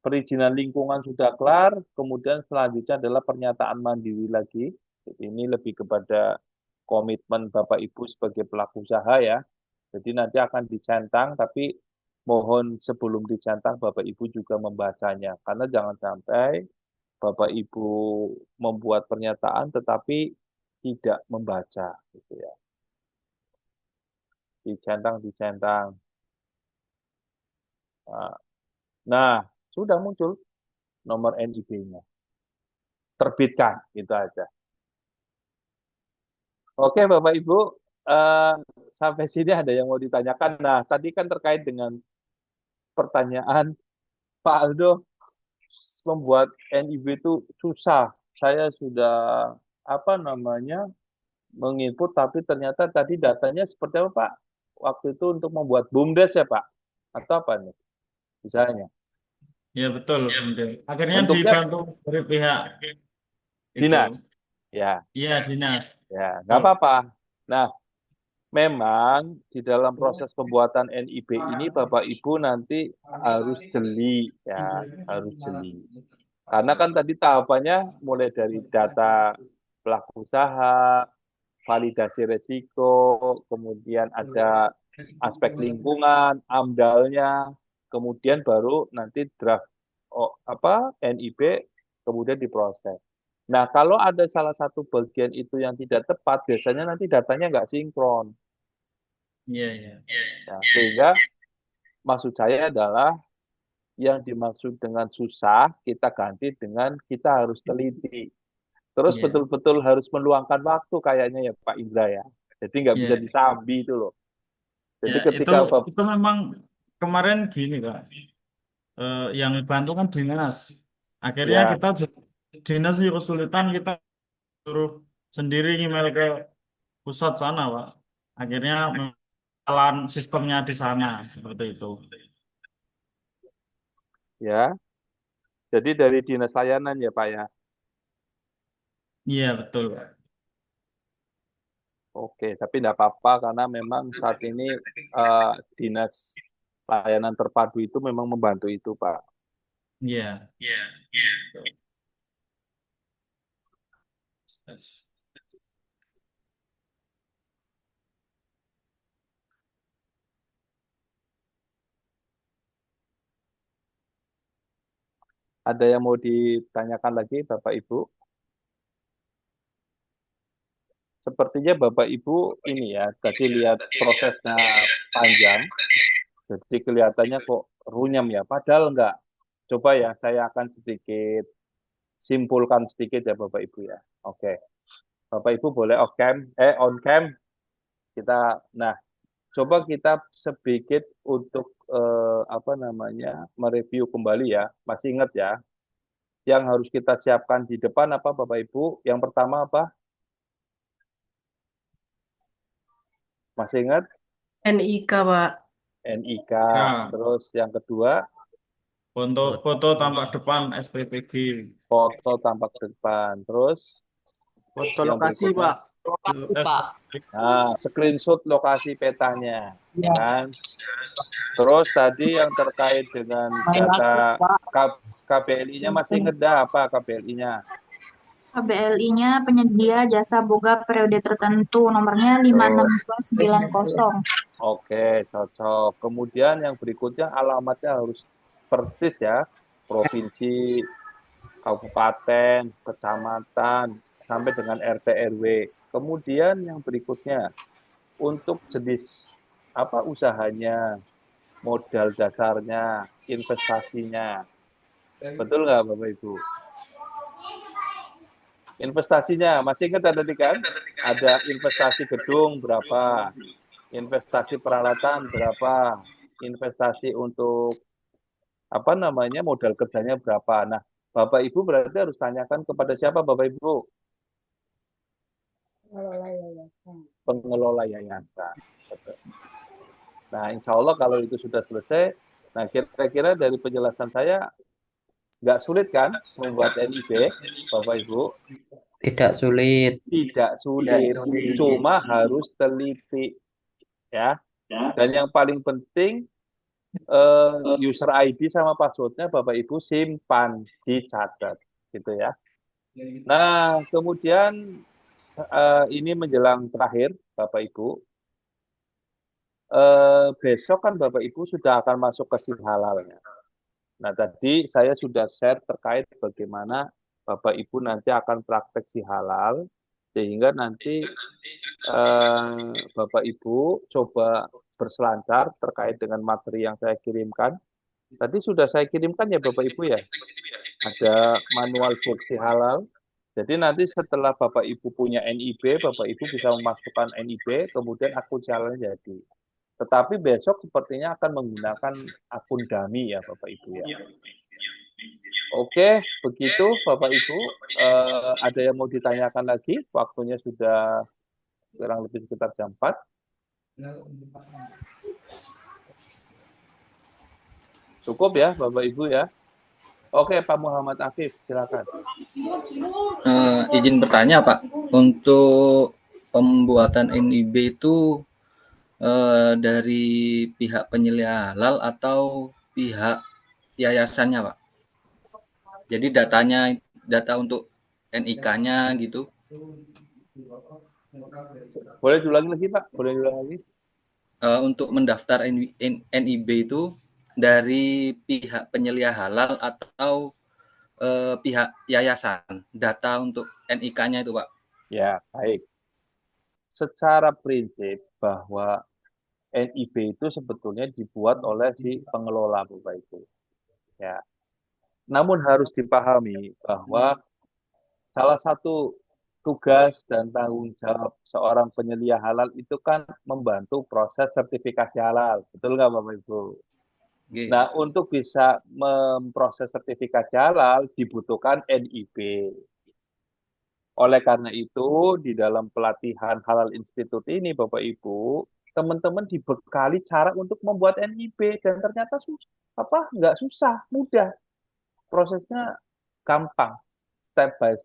Perizinan lingkungan sudah kelar, kemudian selanjutnya adalah pernyataan mandiri lagi. Jadi ini lebih kepada komitmen Bapak Ibu sebagai pelaku usaha ya. Jadi nanti akan dicentang, tapi mohon sebelum dicentang Bapak Ibu juga membacanya. Karena jangan sampai Bapak Ibu membuat pernyataan tetapi tidak membaca. Gitu ya. Dicentang. Nah, sudah muncul nomor NIB-nya. Terbitkan, gitu aja. Oke, Bapak Ibu, sampai sini ada yang mau ditanyakan. Nah, tadi kan terkait dengan pertanyaan Pak Aldo, membuat NIB itu susah. Saya sudah menginput, tapi ternyata tadi datanya seperti apa Pak? Waktu itu untuk membuat BUMDes ya Pak? Atau apa nih? Misalnya. Ya betul, Bunda. Akhirnya Bentuknya dibantu dari pihak itu. dinas. Ya, Iya, dinas. ya, nggak Betul. apa-apa. Nah, memang di dalam proses pembuatan NIB ini Bapak Ibu nanti harus jeli ya, harus jeli. Karena kan tadi tahapannya mulai dari data pelaku usaha, validasi resiko, kemudian ada aspek lingkungan, AMDAL-nya, kemudian baru nanti draft NIB kemudian diproses. Nah, kalau ada salah satu bagian itu yang tidak tepat, biasanya nanti datanya nggak sinkron. Iya, iya. Nah, sehingga maksud saya adalah yang dimaksud dengan susah, kita ganti dengan kita harus teliti. Terus Iya. betul-betul harus meluangkan waktu kayaknya ya Pak Indra ya. Jadi nggak bisa Iya. disambi itu loh. Jadi Ya, ketika itu memang kemarin gini, Pak. Yang bantu kan dinas. Akhirnya ya kita dinas juga kesulitan, kita suruh sendiri email ke pusat sana, Pak. Akhirnya jalan sistemnya di sana seperti itu. ya, jadi dari dinas layanan ya Pak ya. Iya, betul, Pak. Oke, tapi tidak apa-apa karena memang saat ini dinas layanan terpadu itu memang membantu itu Pak. Iya. Iya. Yes. Ada yang mau ditanyakan lagi Bapak Ibu? Sepertinya Bapak Ibu ini ya, tadi lihat prosesnya panjang, jadi kelihatannya kok runyam ya, padahal enggak. Coba ya, saya akan sedikit simpulkan sedikit ya Bapak Ibu ya. Oke, Bapak Ibu boleh on cam, nah, coba kita sedikit untuk mereview kembali ya, masih ingat ya, yang harus kita siapkan di depan apa Bapak Ibu? Yang pertama apa? Masih ingat? NIK, Pak. NIK. Ya, Terus yang kedua, untuk foto tampak depan SPPG. foto tampak depan. Terus Foto yang lokasi, berikutnya, Pak. nah, screenshot lokasi petanya, Ya. kan? Terus tadi yang terkait dengan data KBLI-nya, masih inget dah apa KBLI-nya? KBLI-nya penyedia jasa boga periode tertentu, nomornya Terus, 56290. oke, cocok. Kemudian yang berikutnya alamatnya harus persis ya, provinsi, kabupaten, kecamatan, sampai dengan RT RW. Kemudian yang berikutnya, untuk jenis apa usahanya, modal dasarnya, investasinya. Betul nggak Bapak Ibu? Investasinya, masih ingat tadi kan? Ada investasi gedung berapa, investasi peralatan berapa, investasi untuk apa namanya modal kerjanya berapa. Nah, Bapak Ibu berarti harus tanyakan kepada siapa Bapak Ibu? Pengelola yayasan. Betul. Nah, insya Allah kalau itu sudah selesai, nah kira-kira dari penjelasan saya nggak sulit kan membuat NIB, Bapak Ibu? Tidak sulit. Tidak sulit, cuma harus teliti, ya. Dan yang paling penting user ID sama passwordnya Bapak Ibu simpan, dicatat, gitu ya. Nah, kemudian ini menjelang terakhir, Bapak Ibu. Besok kan Bapak Ibu sudah akan masuk ke SIM halalnya. Nah, tadi saya sudah share terkait bagaimana Bapak Ibu nanti akan praktek SIM halal, sehingga nanti Bapak Ibu coba berselancar terkait dengan materi yang saya kirimkan. Tadi sudah saya kirimkan ya Bapak Ibu ya. Ada manual book SIM halal. Jadi nanti setelah Bapak Ibu punya NIB, Bapak Ibu bisa memasukkan NIB, kemudian akun jalan jadi. Tetapi besok sepertinya akan menggunakan akun dummy ya Bapak Ibu ya. Oke, begitu Bapak Ibu. Ada yang mau ditanyakan lagi? Waktunya sudah kurang lebih sekitar jam 4. Cukup ya Bapak Ibu ya. Oke, Pak Muhammad Afif, silakan. Izin bertanya Pak, untuk pembuatan NIB itu dari pihak penyelia halal atau pihak yayasannya Pak? Jadi data untuk NIK-nya gitu. Boleh diulangi lagi Pak? Boleh diulangi lagi? Untuk mendaftar NIB itu dari pihak penyelia halal atau pihak yayasan, data untuk NIK-nya itu Pak? Ya, baik. Secara prinsip bahwa NIB itu sebetulnya dibuat oleh si pengelola Bapak Ibu. Ya. Namun harus dipahami bahwa salah satu tugas dan tanggung jawab seorang penyelia halal itu kan membantu proses sertifikasi halal. Betul nggak Bapak Ibu? Nah, untuk bisa memproses sertifikasi halal dibutuhkan NIB. Oleh karena itu, di dalam pelatihan Halal Institute ini, Bapak Ibu, teman-teman dibekali cara untuk membuat NIB dan ternyata nggak susah, mudah. Prosesnya gampang, step by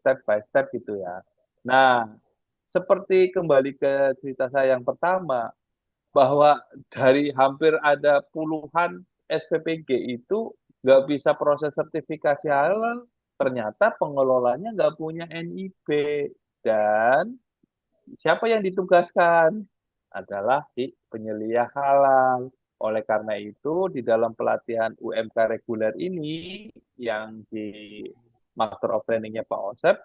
step gitu ya. Nah, seperti kembali ke cerita saya yang pertama, bahwa dari hampir ada puluhan SPPG itu nggak bisa proses sertifikasi halal, ternyata pengelolanya nggak punya NIB. Dan siapa yang ditugaskan? Adalah si penyelia halal. Oleh karena itu, di dalam pelatihan UMK reguler ini, yang di Master of Training-nya Pak Osep,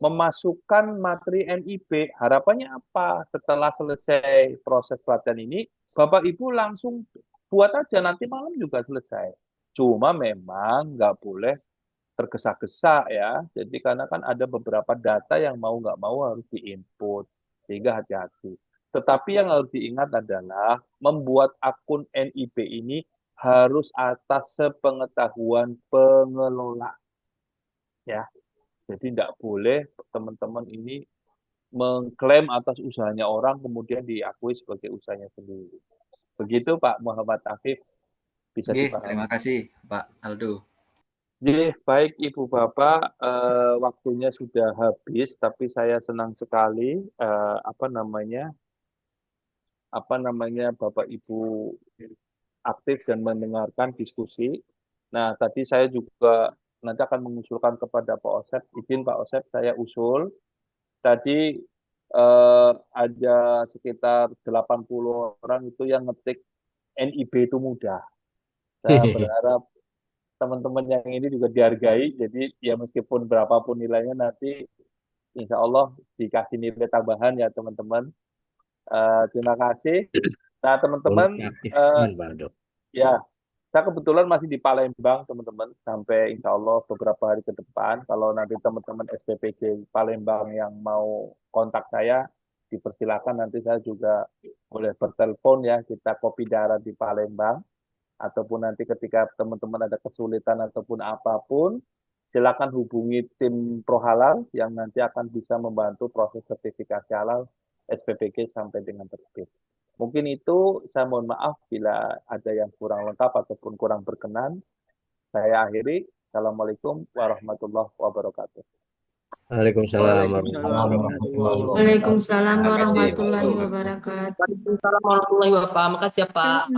memasukkan materi NIB. Harapannya apa? Setelah selesai proses pelatihan ini, Bapak Ibu langsung buat aja, nanti malam juga selesai. Cuma memang nggak boleh tergesa-gesa ya. Jadi karena kan ada beberapa data yang mau nggak mau harus diinput. Sehingga hati-hati. Tetapi yang harus diingat adalah membuat akun NIB ini harus atas sepengetahuan pengelola. Ya. Jadi tidak boleh teman-teman ini mengklaim atas usahanya orang kemudian diakui sebagai usahanya sendiri. Begitu Pak Muhammad Afif, bisa Nggih, dipahami. terima kasih Pak Aldo. Baik Ibu Bapak, waktunya sudah habis, tapi saya senang sekali Bapak Ibu aktif dan mendengarkan diskusi. Nah, tadi saya juga nanti akan mengusulkan kepada Pak Osep, izin Pak Osep saya usul. Tadi ada sekitar 80 orang itu yang ngetik NIB itu mudah. Saya berharap teman-teman yang ini juga dihargai, jadi ya meskipun berapapun nilainya nanti insya Allah dikasih nilai tambahan ya teman-teman. Terima kasih. Nah teman-teman, ya saya kebetulan masih di Palembang teman-teman, sampai insya Allah beberapa hari ke depan. Kalau nanti teman-teman SPPG Palembang yang mau kontak saya, dipersilakan, nanti saya juga boleh bertelepon ya, kita kopi darat di Palembang. Ataupun nanti ketika teman-teman ada kesulitan ataupun apapun, silakan hubungi tim Pro Halal yang nanti akan bisa membantu proses sertifikasi halal SPPG sampai dengan terbit. Mungkin itu, saya mohon maaf bila ada yang kurang lengkap ataupun kurang berkenan. Saya akhiri. Assalamualaikum warahmatullahi wabarakatuh. Waalaikumsalam Waalaikumsalam Terima kasih Pak warahmatullahi Aldo. wabarakatuh. Waalaikumsalam warahmatullahi wabarakatuh. Makasih ya Pak.